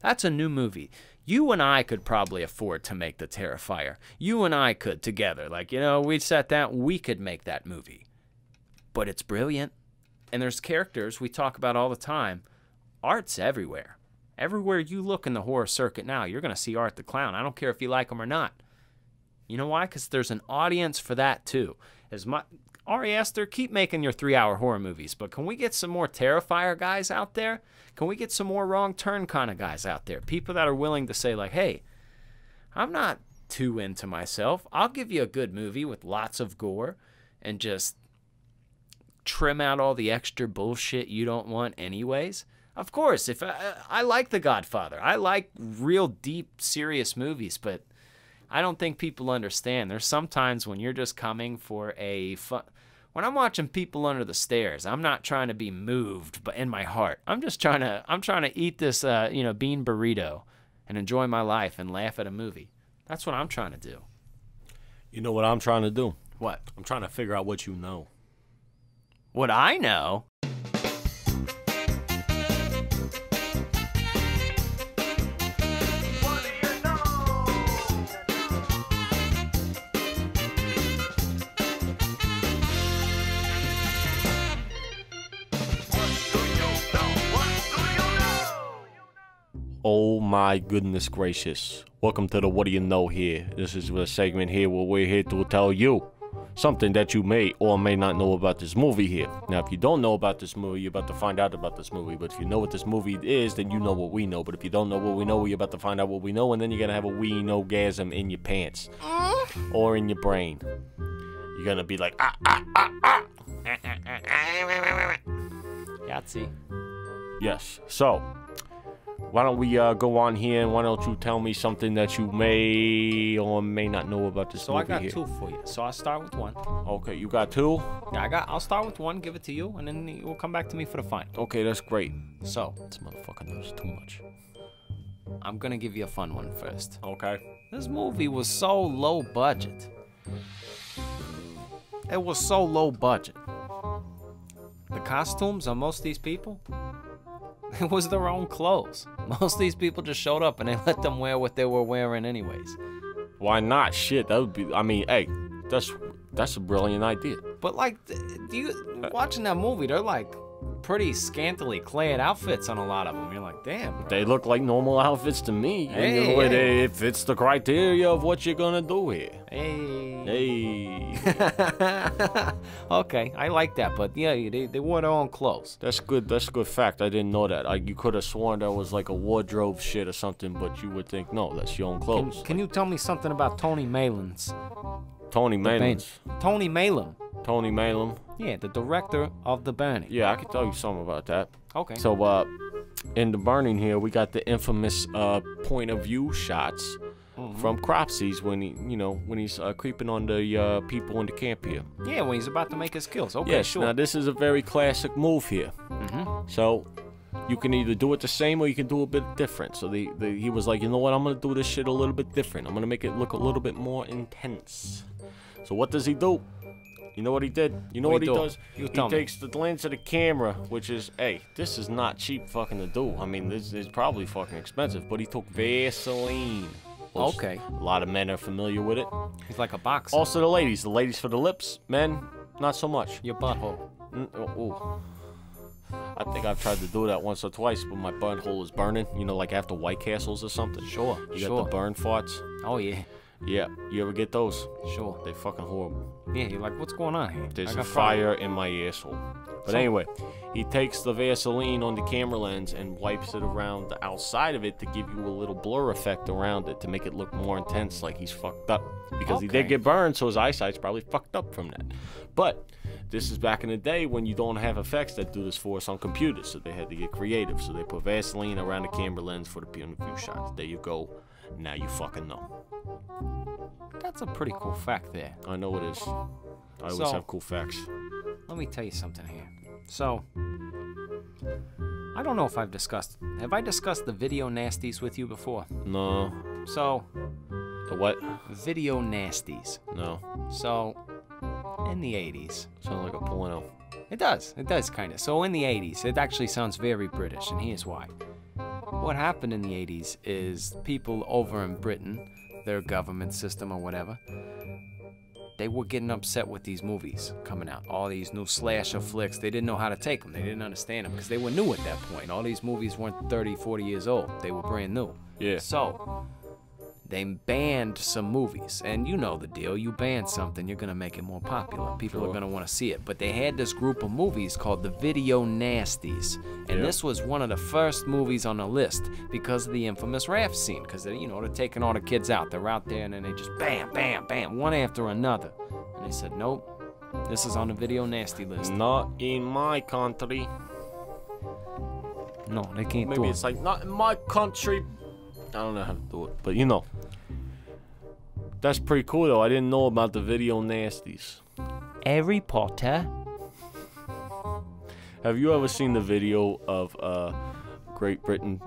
That's a new movie. You and I could probably afford to make the Terrifier. You and I could together. Like, we sat down, we could make that movie. But it's brilliant. And there's characters we talk about all the time. Art's everywhere. Everywhere you look in the horror circuit now, you're going to see Art the Clown. I don't care if you like him or not. You know why? Because there's an audience for that too. Ari Aster, keep making your 3 hour horror movies, but can we get some more Terrifier guys out there? Can we get some more Wrong Turn kind of guys out there? People that are willing to say, like, hey, I'm not too into myself. I'll give you a good movie with lots of gore and just trim out all the extra bullshit you don't want anyways. Of course, if I like The Godfather. I like real deep, serious movies, but I don't think people understand. There's sometimes when you're just coming for a fun... When I'm watching People Under the Stairs, I'm not trying to be moved, but in my heart, I'm trying to eat this, bean burrito and enjoy my life and laugh at a movie. That's what I'm trying to do. You know what I'm trying to do? What? I'm trying to figure out what you know. What I know? Oh my goodness gracious. Welcome to the What Do You Know here. This is a segment here where we're here to tell you something that you may or may not know about this movie here. Now, if you don't know about this movie, you're about to find out about this movie. But if you know what this movie is, then you know what we know. But if you don't know what we know, you're about to find out what we know, and then you're going to have a wee no-gasm in your pants. Or in your brain. You're going to be like, Yahtzee. Yes. So, why don't we go on here, and why don't you tell me something that you may or may not know about this movie So I got here. 2 for you. So I'll start with 1. Okay, you got 2? Yeah, I'll start with 1, give it to you, and then you'll come back to me for the final. Okay, that's great. So, This motherfucker knows too much. I'm gonna give you a fun one first. Okay. This movie was so low budget. It was so low budget. The costumes on most of these people, it was their own clothes. Most of these people just showed up and they let them wear what they were wearing anyways. Why not? Shit, that would be. I mean, hey, that's a brilliant idea. But like, watching that movie, they're like pretty scantily clad outfits on a lot of them. You're like, damn, bro. They look like normal outfits to me. Hey, It fits the criteria of what you're gonna do here. Hey. Hey. Okay, I like that, but yeah, they wore their own clothes. That's good. That's a good fact. I didn't know that. You could have sworn that was like a wardrobe shit or something, but you would think no, that's your own clothes. Can you tell me something about Tony Malin's? Tony Malin. Tony Malin. Tony Malin. Yeah, the director of The Burning. Yeah, I can tell you something about that. Okay. So, in The Burning here, we got the infamous point of view shots from Cropsy's when he's creeping on the people in the camp here. Yeah, when he's about to make his kills. Okay, Yes. sure. Now this is a very classic move here. So you can either do it the same or you can do it a bit different. So he was like, you know what? I'm gonna do this shit a little bit different. I'm gonna make it look a little bit more intense. So what does he do? You know what he did? You know what he does? He takes the lens of the camera, which is, hey, this is not cheap fucking to do. I mean, this is probably fucking expensive, but he took Vaseline. Okay. A lot of men are familiar with it. He's like a boxer. Also the ladies for the lips. Men, not so much. Your butthole. Oh. I think I've tried to do that once or twice, but my butthole is burning. You know, like after White Castles or something. Sure. You got the burn farts. Oh, yeah. Yeah, you ever get those? Sure. They fucking horrible. Yeah, you're like, what's going on here? There's a fire in my asshole. But anyway, he takes the Vaseline on the camera lens and wipes it around the outside of it to give you a little blur effect around it to make it look more intense, like he's fucked up. Because he did get burned, so his eyesight's probably fucked up from that. But this is back in the day when you don't have effects that do this for us on computers, so they had to get creative. So they put Vaseline around the camera lens for the point of view shots. There you go. Now you fucking know. That's a pretty cool fact there. I know it is. I always have cool facts. Let me tell you something here. So, I don't know if have I discussed the video nasties with you before? No. So, The what? video nasties. No. So, in the 80s. Sounds like a porno. It does kind of. So in the 80s, it actually sounds very British, and here's why. What happened in the 80s is people over in Britain, their government system or whatever, they were getting upset with these movies coming out. All these new slasher flicks, they didn't know how to take them. They didn't understand them because they were new at that point. All these movies weren't 30, 40 years old. They were brand new. Yeah. So they banned some movies. And you know the deal. You ban something, you're going to make it more popular. People are going to want to see it. But they had this group of movies called the Video Nasties. And this was one of the first movies on the list because of the infamous raft scene. Because, they're taking all the kids out. They're out there and then they just bam, bam, bam, one after another. And they said, nope, this is on the Video Nasty list. Not in my country. No, they can't do it. Maybe it's like, not in my country. I don't know how to do it, but that's pretty cool though. I didn't know about the Video Nasties. Harry Potter. Have you ever seen the video of Great Britain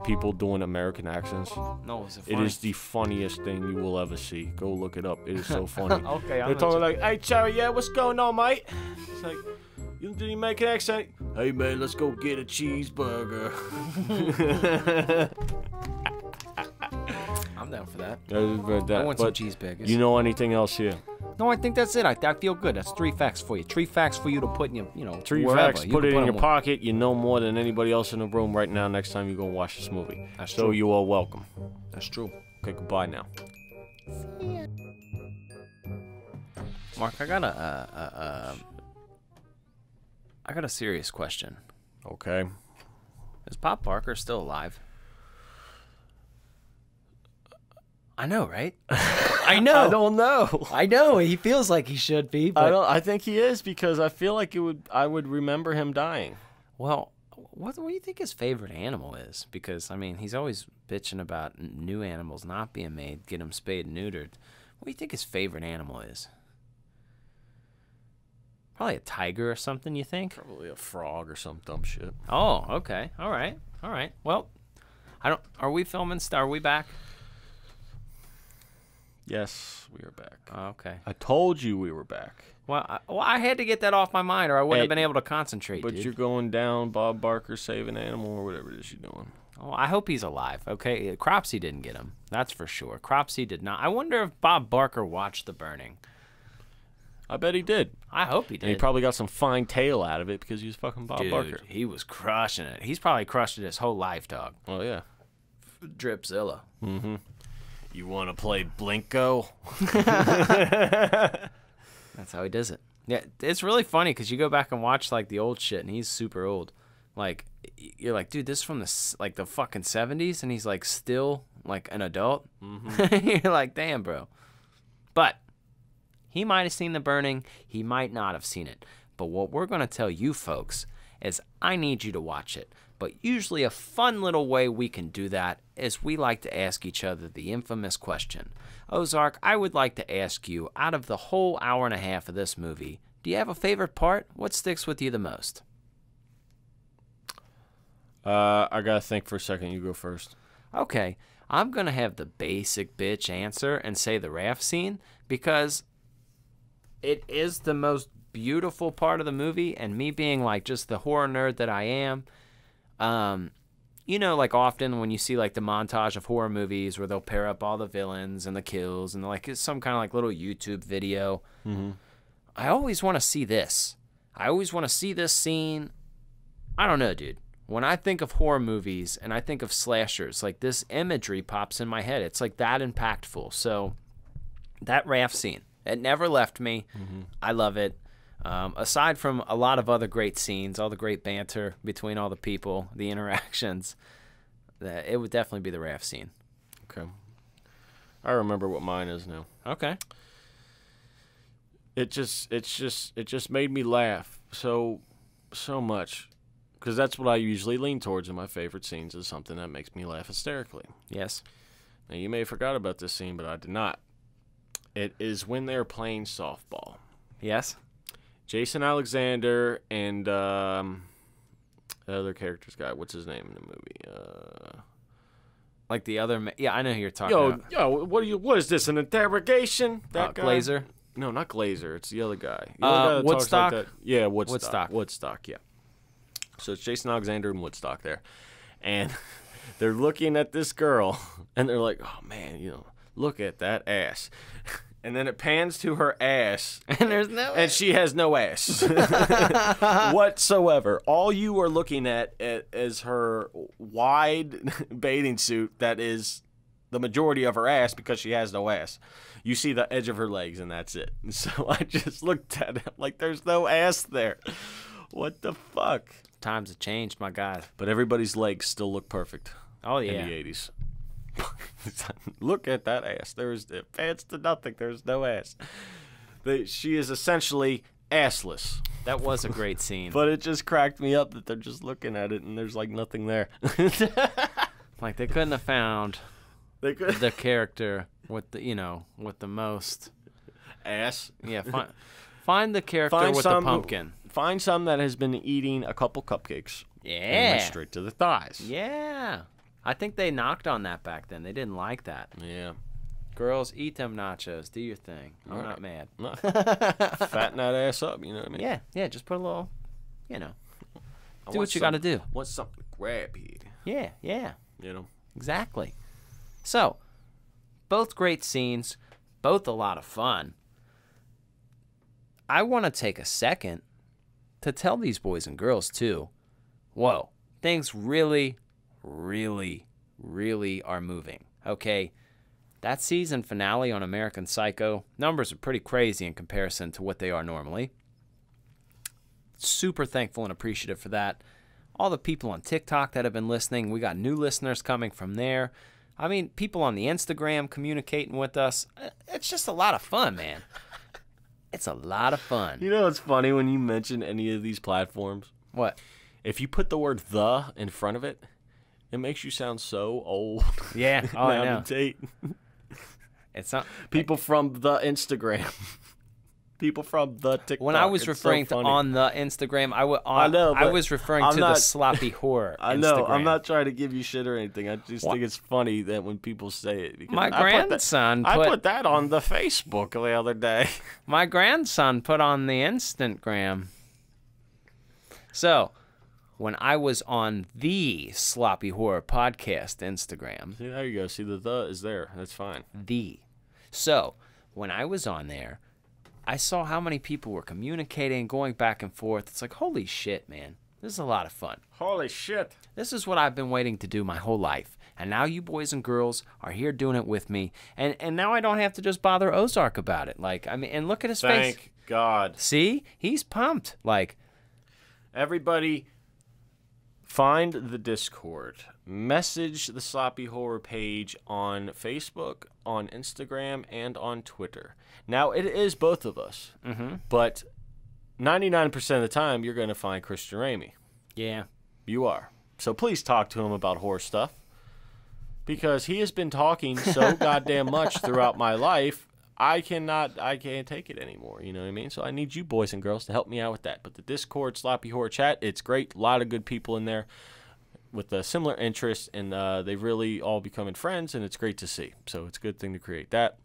people doing American accents. No, is it It funny? is the funniest thing you will ever see. Go look it up. It is so funny. Okay, They're talking like, "Hey, Cherry, yeah, what's going on, mate?" It's like, "Did you make an accent?" "Hey, man, let's go get a cheeseburger." I'm down for that. I I want some cheeseburgers. You know anything else here? No, I think that's it. I feel good. That's 3 facts for you. 3 facts for you to put in your, Three wherever. facts, You put can it in your them pocket. You know more than anybody else in the room right now next time you go and watch this movie. That's so true. you are welcome. That's true. Okay, goodbye now. Mark, I got a serious question. Okay. Is Bob Barker still alive? I know, right? I know. I don't know. I know. He feels like he should be, but I think he is because I feel like I would remember him dying. well, what do you think his favorite animal is? Because I mean, he's always bitching about new animals not being made, get him spayed and neutered. What do you think his favorite animal is? Probably a tiger or something, you think? Probably a frog or some dumb shit. Oh, okay. All right. Well, are we filming? Are we back? Yes, we are back. Oh, okay. I told you we were back. Well, I had to get that off my mind, or I wouldn't have been able to concentrate. But dude. you're going down Bob Barker Save an Animal or whatever it is you're doing. Oh, I hope he's alive. Okay, Cropsy didn't get him. That's for sure. Cropsy did not. I wonder if Bob Barker watched The Burning. I bet he did. I hope he did. And he probably got some fine tail out of it because he was fucking Bob Dude, Barker. he was crushing it. He's probably crushed it his whole life, dog. Oh, yeah. Dripzilla. Mm-hmm. You want to play Blinko? That's how he does it. Yeah, it's really funny because you go back and watch like the old shit, and he's super old. Like, you're like, dude, this is from the fucking 70s, and he's like still like an adult. Mm-hmm. You're like, damn, bro. But he might have seen The Burning. He might not have seen it. But what we're gonna tell you folks is, I need you to watch it. But usually a fun little way we can do that is we like to ask each other the infamous question. Ozark, I would like to ask you, out of the whole hour and a half of this movie, do you have a favorite part? What sticks with you the most? I gotta think for a second. You go first. Okay, I'm going to have the basic bitch answer and say the raft scene because it is the most beautiful part of the movie, and me being like just the horror nerd that I am, you know, like often when you see like the montage of horror movies where they'll pair up all the villains and the kills and like it's some kind of like little YouTube video. Mm-hmm. I always want to see this. I always want to see this scene. I don't know, dude. When I think of horror movies and I think of slashers, like this imagery pops in my head. It's like that impactful. So that raft scene, it never left me. Mm-hmm. I love it. Aside from a lot of other great scenes, all the great banter between all the people, the interactions, it would definitely be the raft scene. Okay. I remember what mine is now. Okay. It just made me laugh so much. Because that's what I usually lean towards in my favorite scenes, is something that makes me laugh hysterically. Yes. Now, you may have forgot about this scene, but I did not. It is when they're playing softball. Yes. Jason Alexander and the other character's guy. What's his name in the movie? Like the other... yeah, I know who you're talking about. Yo, what is this, an interrogation? That guy? Glazer? No, not Glazer. It's the other guy. Woodstock? Like yeah, Woodstock. Woodstock, yeah. So it's Jason Alexander and Woodstock there. And they're looking at this girl, and they're like, oh, man, look at that ass. And then it pans to her ass. And there's no and she has no ass whatsoever. All you are looking at is her wide bathing suit that is the majority of her ass because she has no ass. You see the edge of her legs, and that's it. So I just looked at it like there's no ass there. What the fuck? Times have changed, my God. But everybody's legs still look perfect. Oh, yeah. In the 80s. Look at that ass. There's pants to nothing. There's no ass. She is essentially assless. That was a great scene. But it just cracked me up that they're just looking at it and there's like nothing there. Like they couldn't have found the character with the most ass. Yeah, find the character with the pumpkin. Find some that has been eating a couple cupcakes. Yeah. And went straight to the thighs. Yeah. I think they knocked on that back then. They didn't like that. Yeah. Girls, eat them nachos. Do your thing. I'm not mad. No. Fatten that ass up, you know what I mean? Yeah, just put a little, do want what you got to do. Want something to grab here. Yeah. You know? Exactly. So, both great scenes, both a lot of fun. I want to take a second to tell these boys and girls, too, whoa, things really, really, really are moving, okay? That season finale on American Psycho, numbers are pretty crazy in comparison to what they are normally. Super thankful and appreciative for that. All the people on TikTok that have been listening, we got new listeners coming from there. I mean, people on the Instagram communicating with us. It's just a lot of fun, man. It's a lot of fun. You know what's funny when you mention any of these platforms? What? If you put the word "the" in front of it, it makes you sound so old. Yeah, oh, I know. Tate. It's not People from the Instagram. People from the TikTok. When I was referring to on the Instagram, I was referring to the sloppy horror. I know. Instagram. I'm not trying to give you shit or anything. I just think it's funny that when people say it. Because My grandson I put that on the Facebook the other day. My grandson put on the Instagram. So, when I was on the Sloppy Horror Podcast Instagram. See, there you go. See, the is there. That's fine. So, when I was on there, I saw how many people were communicating, going back and forth. It's like, holy shit, man. This is a lot of fun. Holy shit. This is what I've been waiting to do my whole life. And now you boys and girls are here doing it with me. And now I don't have to just bother Ozark about it. Like, I mean, and look at his face. Thank God. See? He's pumped. Like, everybody, find the Discord. Message the Sloppy Horror page on Facebook, on Instagram, and on Twitter. Now, it is both of us, but 99% of the time, you're going to find Christian Ramey. Yeah. You are. So please talk to him about horror stuff, because he has been talking so goddamn much throughout my life, I can't take it anymore, you know what I mean? So I need you boys and girls to help me out with that. But the Discord, Sloppy Horror Chat, it's great. A lot of good people in there with a similar interests, and they've really all becoming friends, and it's great to see. So it's a good thing to create that.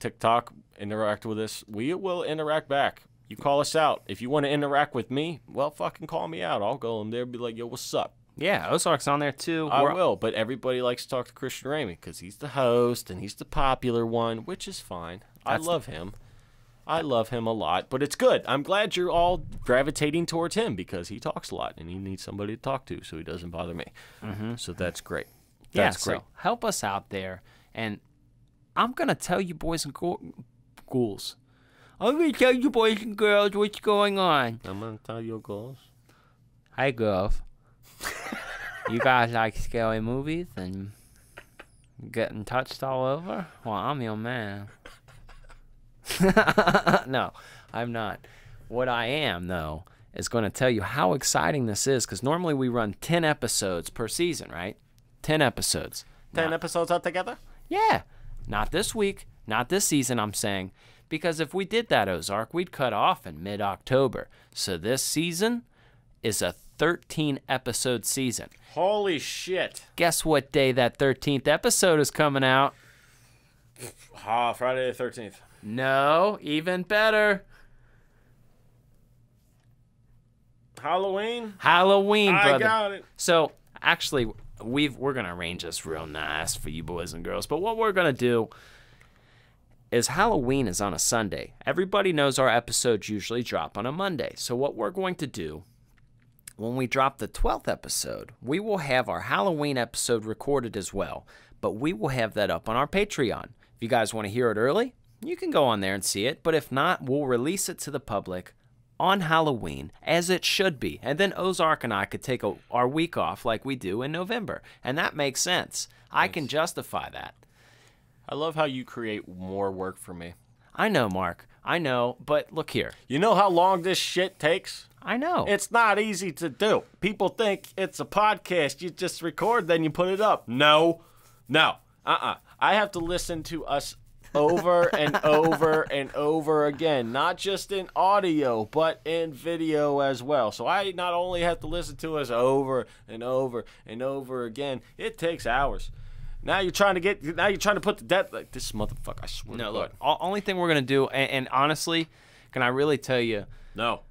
TikTok, interact with us. We will interact back. You call us out. If you want to interact with me, well, fucking call me out. I'll go in there and be like, yo, what's up? Yeah, Ozark's on there too. I will, but everybody likes to talk to Christian Ramey because he's the host and he's the popular one, which is fine. I love him. I love him a lot, but it's good. I'm glad you're all gravitating towards him because he talks a lot and he needs somebody to talk to so he doesn't bother me. So that's great. That's great. So help us out there. And I'm going to tell you boys and ghouls. I'm going to tell you boys and girls what's going on. I'm going to tell you girls. Hi, girls. You guys like scary movies and getting touched all over? Well, I'm your man. No, I'm not. What I am, though, is going to tell you how exciting this is, because normally we run 10 episodes per season, right? 10 episodes. 10 episodes altogether? Yeah. Not this week, not this season, I'm saying. Because if we did that, Ozark, we'd cut off in mid-October. So this season is a 13-episode season. Holy shit. Guess what day that 13th episode is coming out? Friday the 13th. No, even better. Halloween? Halloween, brother. I got it. So, actually, we're going to arrange this real nice for you boys and girls. But what we're going to do is Halloween is on a Sunday. Everybody knows our episodes usually drop on a Monday. So what we're going to do, when we drop the 12th episode, we will have our Halloween episode recorded as well. But we will have that up on our Patreon. If you guys want to hear it early, you can go on there and see it. But if not, we'll release it to the public on Halloween, as it should be. And then Ozark and I could take our week off like we do in November. And that makes sense. I can justify that. I love how you create more work for me. I know, Mark. I know. But look here. You know how long this shit takes? I know. It's not easy to do. People think it's a podcast. You just record, then you put it up. No. I have to listen to us over and over and over again, not just in audio, but in video as well. So I not only have to listen to us over and over and over again, it takes hours. Now you're trying to put the death like this motherfucker. I swear. No, to look. God. Only thing we're gonna do, and honestly, can I really tell you? No.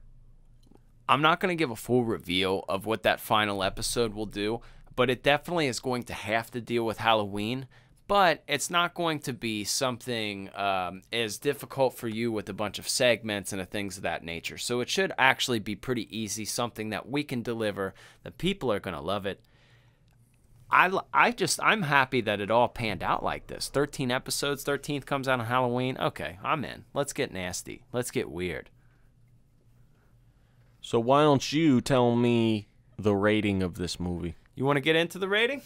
I'm not gonna give a full reveal of what that final episode will do, but it definitely is going to have to deal with Halloween. But it's not going to be something as difficult for you with a bunch of segments and things of that nature. So it should actually be pretty easy, something that we can deliver. The people are gonna love it. I'm happy that it all panned out like this. 13 episodes, 13th comes out on Halloween. Okay, I'm in. Let's get nasty. Let's get weird. So why don't you tell me the rating of this movie? You want to get into the rating?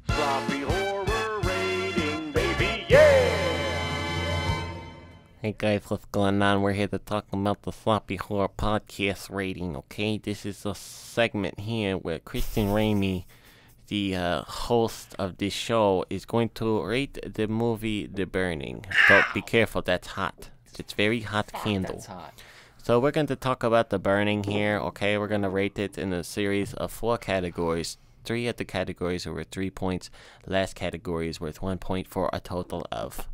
Sloppy horror rating, baby, yeah! Hey guys, what's going on? We're here to talk about the Sloppy Horror Podcast rating, okay? This is a segment here where Kristen Ramey, the host of this show, is going to rate the movie The Burning. But be careful, that's hot. It's very hot candle. That's hot. So we're going to talk about The Burning here, okay? We're going to rate it in a series of 4 categories. 3 of the categories are worth 3 points. Last category is worth 1 point for a total of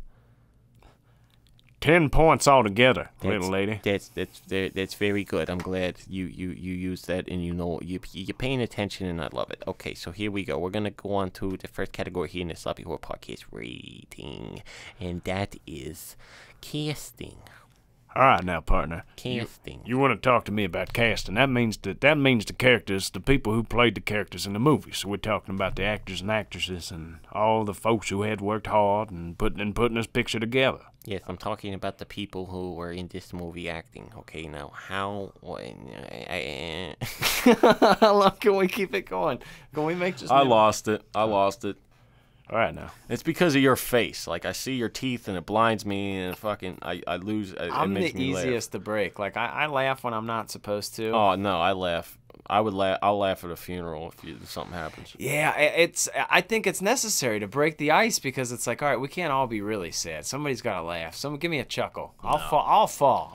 10 points altogether, little lady. That's very good. I'm glad you used that, and you know you're paying attention, and I love it. Okay, so here we go. We're gonna go on to the first category here in the Sloppy Horror Podcast rating, and that is casting. All right, now, partner. Casting. You want to talk to me about casting? That means the characters, the people who played the characters in the movie. So we're talking about the actors and actresses and all the folks who had worked hard and putting this picture together. Yes, I'm talking about the people who were in this movie acting. Okay, now how How long can we keep it going? Can we make just? I lost it. All right, now. It's because of your face. Like, I see your teeth, and it blinds me, and fucking, I lose. I'm it makes the me laugh. easiest to break. Like I laugh when I'm not supposed to. Oh no, I laugh. I'll laugh at a funeral if something happens. Yeah, I think it's necessary to break the ice because it's like, all right, we can't all be really sad. Somebody's got to laugh. Someone give me a chuckle. I'll fall.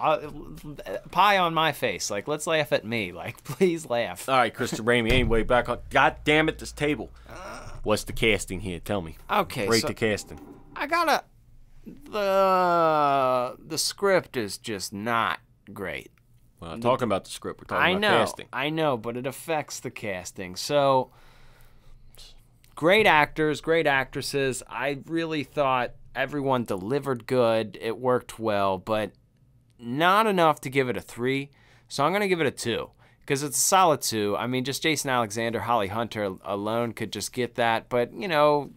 Pie on my face. Like, let's laugh at me. Like, please laugh. All right, Kristen Ramey. Anyway, back on. God damn it, this table. What's the casting here? Tell me. Okay, Rate so the casting. I gotta. The script is just not great. We're not talking about the script. We're talking about casting. I know, but it affects the casting. So, great actors, great actresses. I really thought everyone delivered good. It worked well, but not enough to give it a 3. So I'm going to give it a 2 because it's a solid 2. I mean, just Jason Alexander, Holly Hunter alone could just get that. But, you know,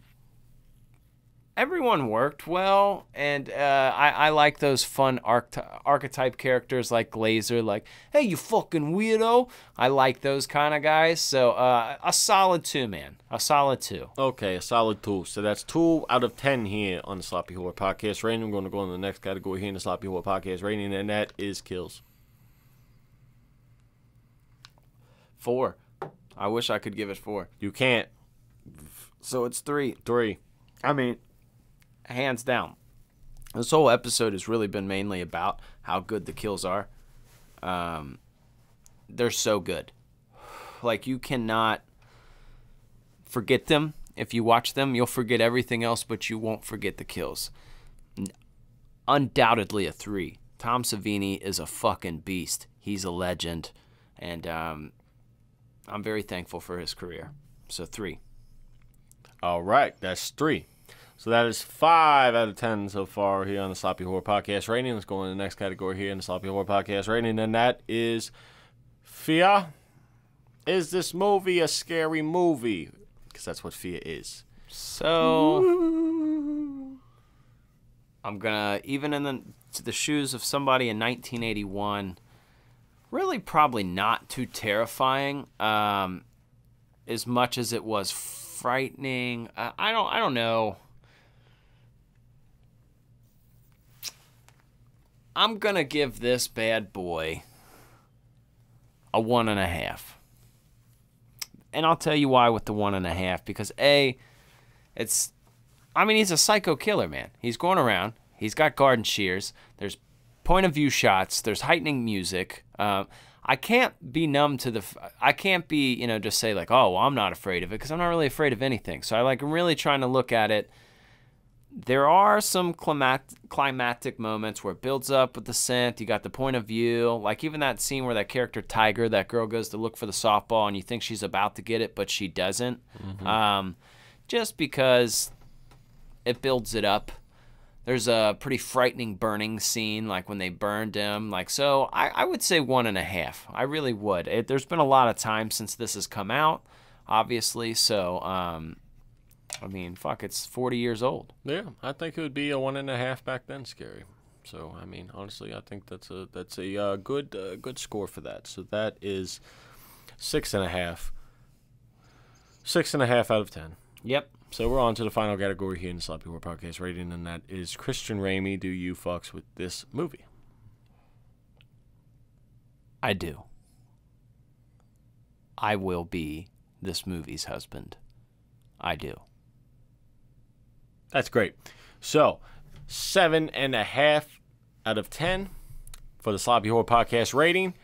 everyone worked well, and I like those fun archetype characters like Glazer, like, hey, you fucking weirdo. I like those kind of guys. So a solid 2, man. A solid 2. Okay, a solid 2. So that's 2 out of 10 here on the Sloppy Horror Podcast rating. I'm going to go on to the next category here in the Sloppy Horror Podcast rating, and that is kills. 4. I wish I could give it 4. You can't. So it's 3. 3. I mean, hands down. This whole episode has really been mainly about how good the kills are. They're so good. Like, you cannot forget them. If you watch them, you'll forget everything else, but you won't forget the kills. Undoubtedly a 3. Tom Savini is a fucking beast. He's a legend. And I'm very thankful for his career. So 3. All right, that's 3. So that is 5 out of 10 so far here on the Sloppy Horror Podcast rating. Let's go on to the next category here in the Sloppy Horror Podcast rating, and that is fear. Is this movie a scary movie? Because that's what fear is. So I'm gonna, even in the shoes of somebody in 1981, really probably not too terrifying. As much as it was frightening, I don't know. I'm going to give this bad boy a 1.5. And I'll tell you why with the 1.5. Because A, I mean, he's a psycho killer, man. He's going around. He's got garden shears. There's point of view shots. There's heightening music. I can't be numb to I can't be, just say like, oh, well, I'm not afraid of it, because I'm not really afraid of anything. So I'm really trying to look at it. There are some climactic moments where it builds up with the scent. You got the point of view. Like even that scene where that character Tiger, that girl goes to look for the softball and you think she's about to get it, but she doesn't. Mm-hmm. Just because it builds it up. There's a pretty frightening burning scene, like when they burned him. So I would say 1.5. I really would. There's been a lot of time since this has come out, obviously. So, fuck, it's 40 years old. Yeah, I think it would be a 1.5 back then, Scary. So, honestly, I think that's a good score for that. So that is 6.5. 6.5 out of 10. Yep. So we're on to the final category here in the Sloppy Horror Podcast rating, and that is Christian Ramey. Do you fucks with this movie? I do. I will be this movie's husband. I do. That's great. So 7.5 out of 10 for the Sloppy Horror Podcast rating.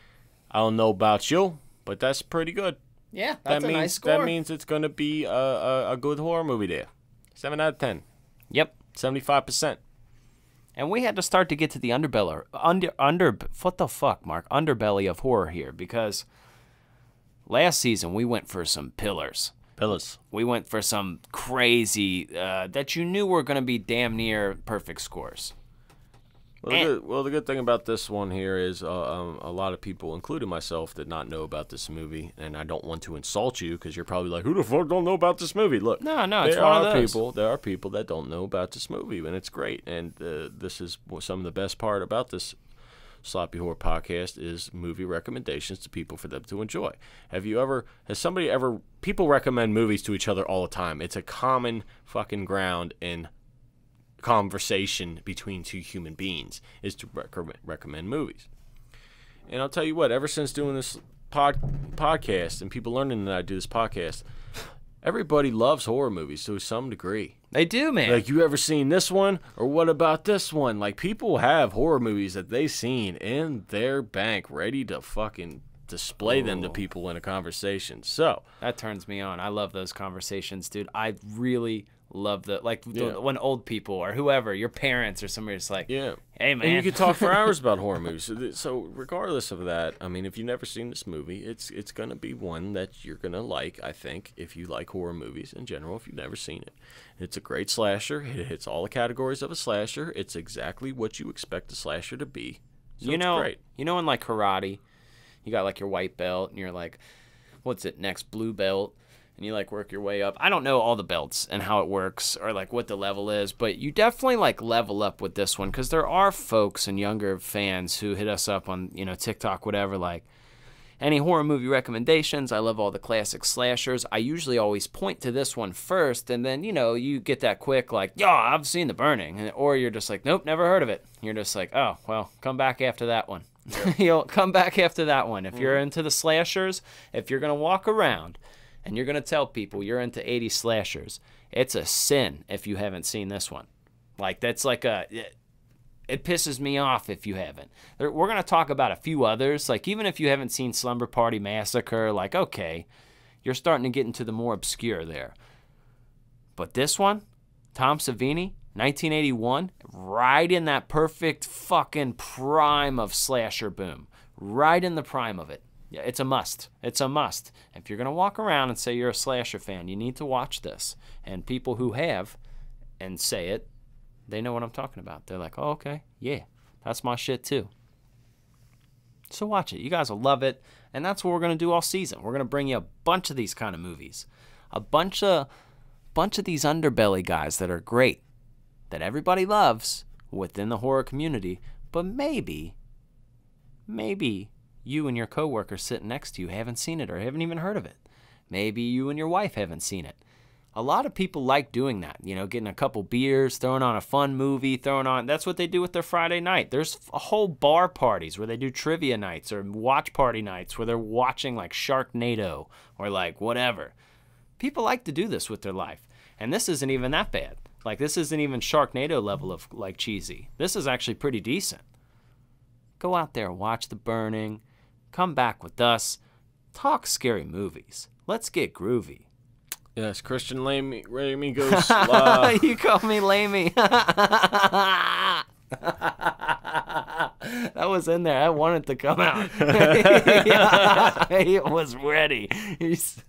I don't know about you, but that's pretty good. Yeah, that's a nice score. That means it's going to be a good horror movie there. 7 out of 10. Yep. 75%. And we had to start to get to the underbelly. What the fuck, Mark? Underbelly of horror here, because last season we went for some pillars. We went for some crazy that you knew were going to be damn near perfect scores. Well, the good thing about this one here is a lot of people, including myself, did not know about this movie, and I don't want to insult you because you're probably like, who the fuck don't know about this movie? Look, no, it's one of those. There are people that don't know about this movie, and it's great. And this is some of the best part about this Sloppy Horror Podcast is movie recommendations to people for them to enjoy. People recommend movies to each other all the time. It's a common fucking ground in conversation between two human beings is to recommend movies. And I'll tell you what, ever since doing this podcast and people learning that I do this podcast, everybody loves horror movies to some degree. They do, man. Like, you ever seen this one? Or what about this one? Like, people have horror movies that they've seen in their bank ready to fucking display them to people in a conversation. So that turns me on. I love those conversations, dude. I really love when old people or whoever, your parents or somebody's like, hey man, and you could talk for hours about horror movies. So regardless of that, if you've never seen this movie, it's gonna be one that you're gonna like. I think if you like horror movies in general, if you've never seen it, it's a great slasher. It hits all the categories of a slasher. It's exactly what you expect a slasher to be. So it's great. In like karate, you got like your white belt and you're like, what's it next, blue belt? And you work your way up. I don't know all the belts and how it works or what the level is, but you definitely level up with this one, because there are folks and younger fans who hit us up on TikTok, whatever, any horror movie recommendations. I love all the classic slashers. I usually always point to this one first, and then you get that quick I've seen The Burning, or you're just like, nope, never heard of it. You're just like, oh well, come back after that one. Yep. You'll come back after that one if you're into the slashers. If you're gonna walk around and you're going to tell people you're into 80s slashers, it's a sin if you haven't seen this one. That's it pisses me off if you haven't. We're going to talk about a few others. Even if you haven't seen Slumber Party Massacre, okay, you're starting to get into the more obscure there. But this one, Tom Savini, 1981, right in that perfect fucking prime of slasher boom. Right in the prime of it. Yeah, it's a must. It's a must. If you're going to walk around and say you're a slasher fan, you need to watch this. And people who have and say it, they know what I'm talking about. They're like, oh, okay, yeah, that's my shit too. So watch it. You guys will love it. And that's what we're going to do all season. We're going to bring you a bunch of these kind of movies. A bunch of these underbelly guys that are great, that everybody loves within the horror community, but maybe you and your coworker sitting next to you haven't seen it or haven't even heard of it. Maybe you and your wife haven't seen it. A lot of people like doing that, getting a couple beers, throwing on a fun movie, that's what they do with their Friday night. There's a whole bar parties where they do trivia nights or watch party nights where they're watching Sharknado or whatever. People like to do this with their life. And this isn't even that bad. Like, this isn't even Sharknado level of, like, cheesy. This is actually pretty decent. Go out there, watch The Burning. Come back with us. Talk scary movies. Let's get groovy. Yes, Christian Ramey goes. You call me Lamey. That was in there. I wanted to come out. He was ready. This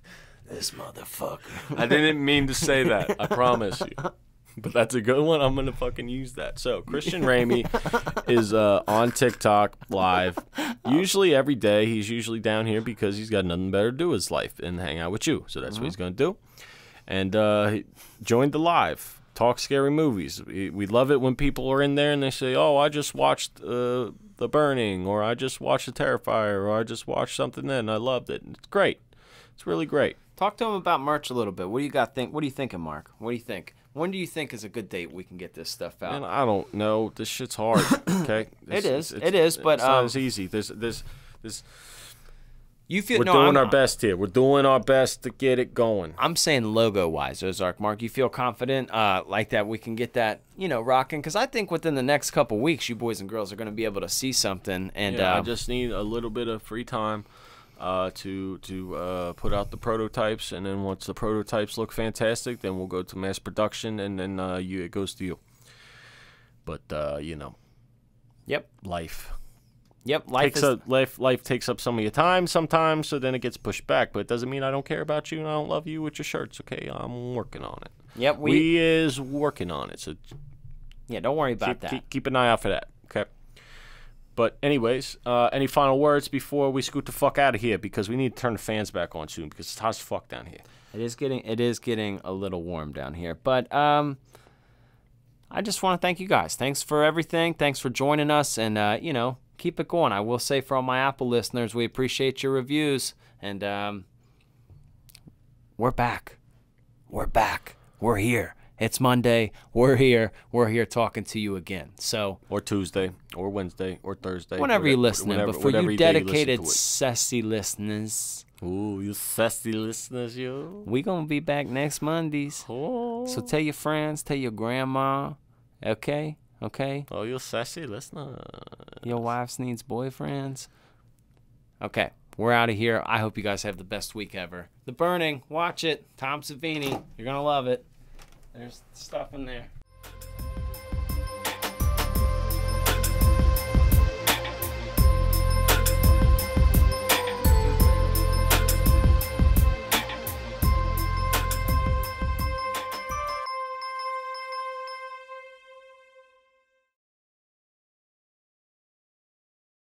motherfucker. I didn't mean to say that. I promise you. But that's a good one. I'm going to fucking use that. So, Christian Ramey is on TikTok live. Usually every day. He's usually down here because he's got nothing better to do with his life and hang out with you. So, that's what he's going to do. And he joined the live. Talk scary movies. We love it when people are in there and they say, oh, I just watched The Burning, or I just watched The Terrifier, or I just watched something then. I loved it. It's great. It's really great. Talk to him about merch a little bit. What do you got? What are you thinking, Mark? What do you think? When do you think is a good date we can get this stuff out? Man, I don't know. This shit's hard. Okay, It is, but it's not as easy. There's you feel we're doing our best here. We're doing our best to get it going. I'm saying logo-wise, Ozark. Mark, you feel confident like that we can get that, rocking? Because I think within the next couple weeks, you boys and girls are going to be able to see something. And I just need a little bit of free time to put out the prototypes, and then once the prototypes look fantastic, then we'll go to mass production, and then it goes to you. But Yep. Life. Yep. Life takes up some of your time sometimes, so then it gets pushed back. But it doesn't mean I don't care about you and I don't love you with your shirts. Okay, I'm working on it. Yep. We is working on it. So yeah, don't worry about that. Keep an eye out for that. Okay. But anyways, any final words before we scoot the fuck out of here, because we need to turn the fans back on soon because it's hot as fuck down here. It is getting a little warm down here. But I just want to thank you guys. Thanks for everything. Thanks for joining us, and keep it going. I will say, for all my Apple listeners, we appreciate your reviews, and we're back. We're back. We're here. It's Monday. We're here. We're here talking to you again. So, or Tuesday, or Wednesday, or Thursday. Whenever you're listening. But for you dedicated, sassy listeners. Ooh, you sassy listeners, you. We going to be back next Mondays. Oh. So tell your friends, tell your grandma. Okay? Okay? Oh, you sassy listeners. Your wife needs boyfriends. Okay. We're out of here. I hope you guys have the best week ever. The Burning. Watch it. Tom Savini. You're going to love it. There's stuff in there.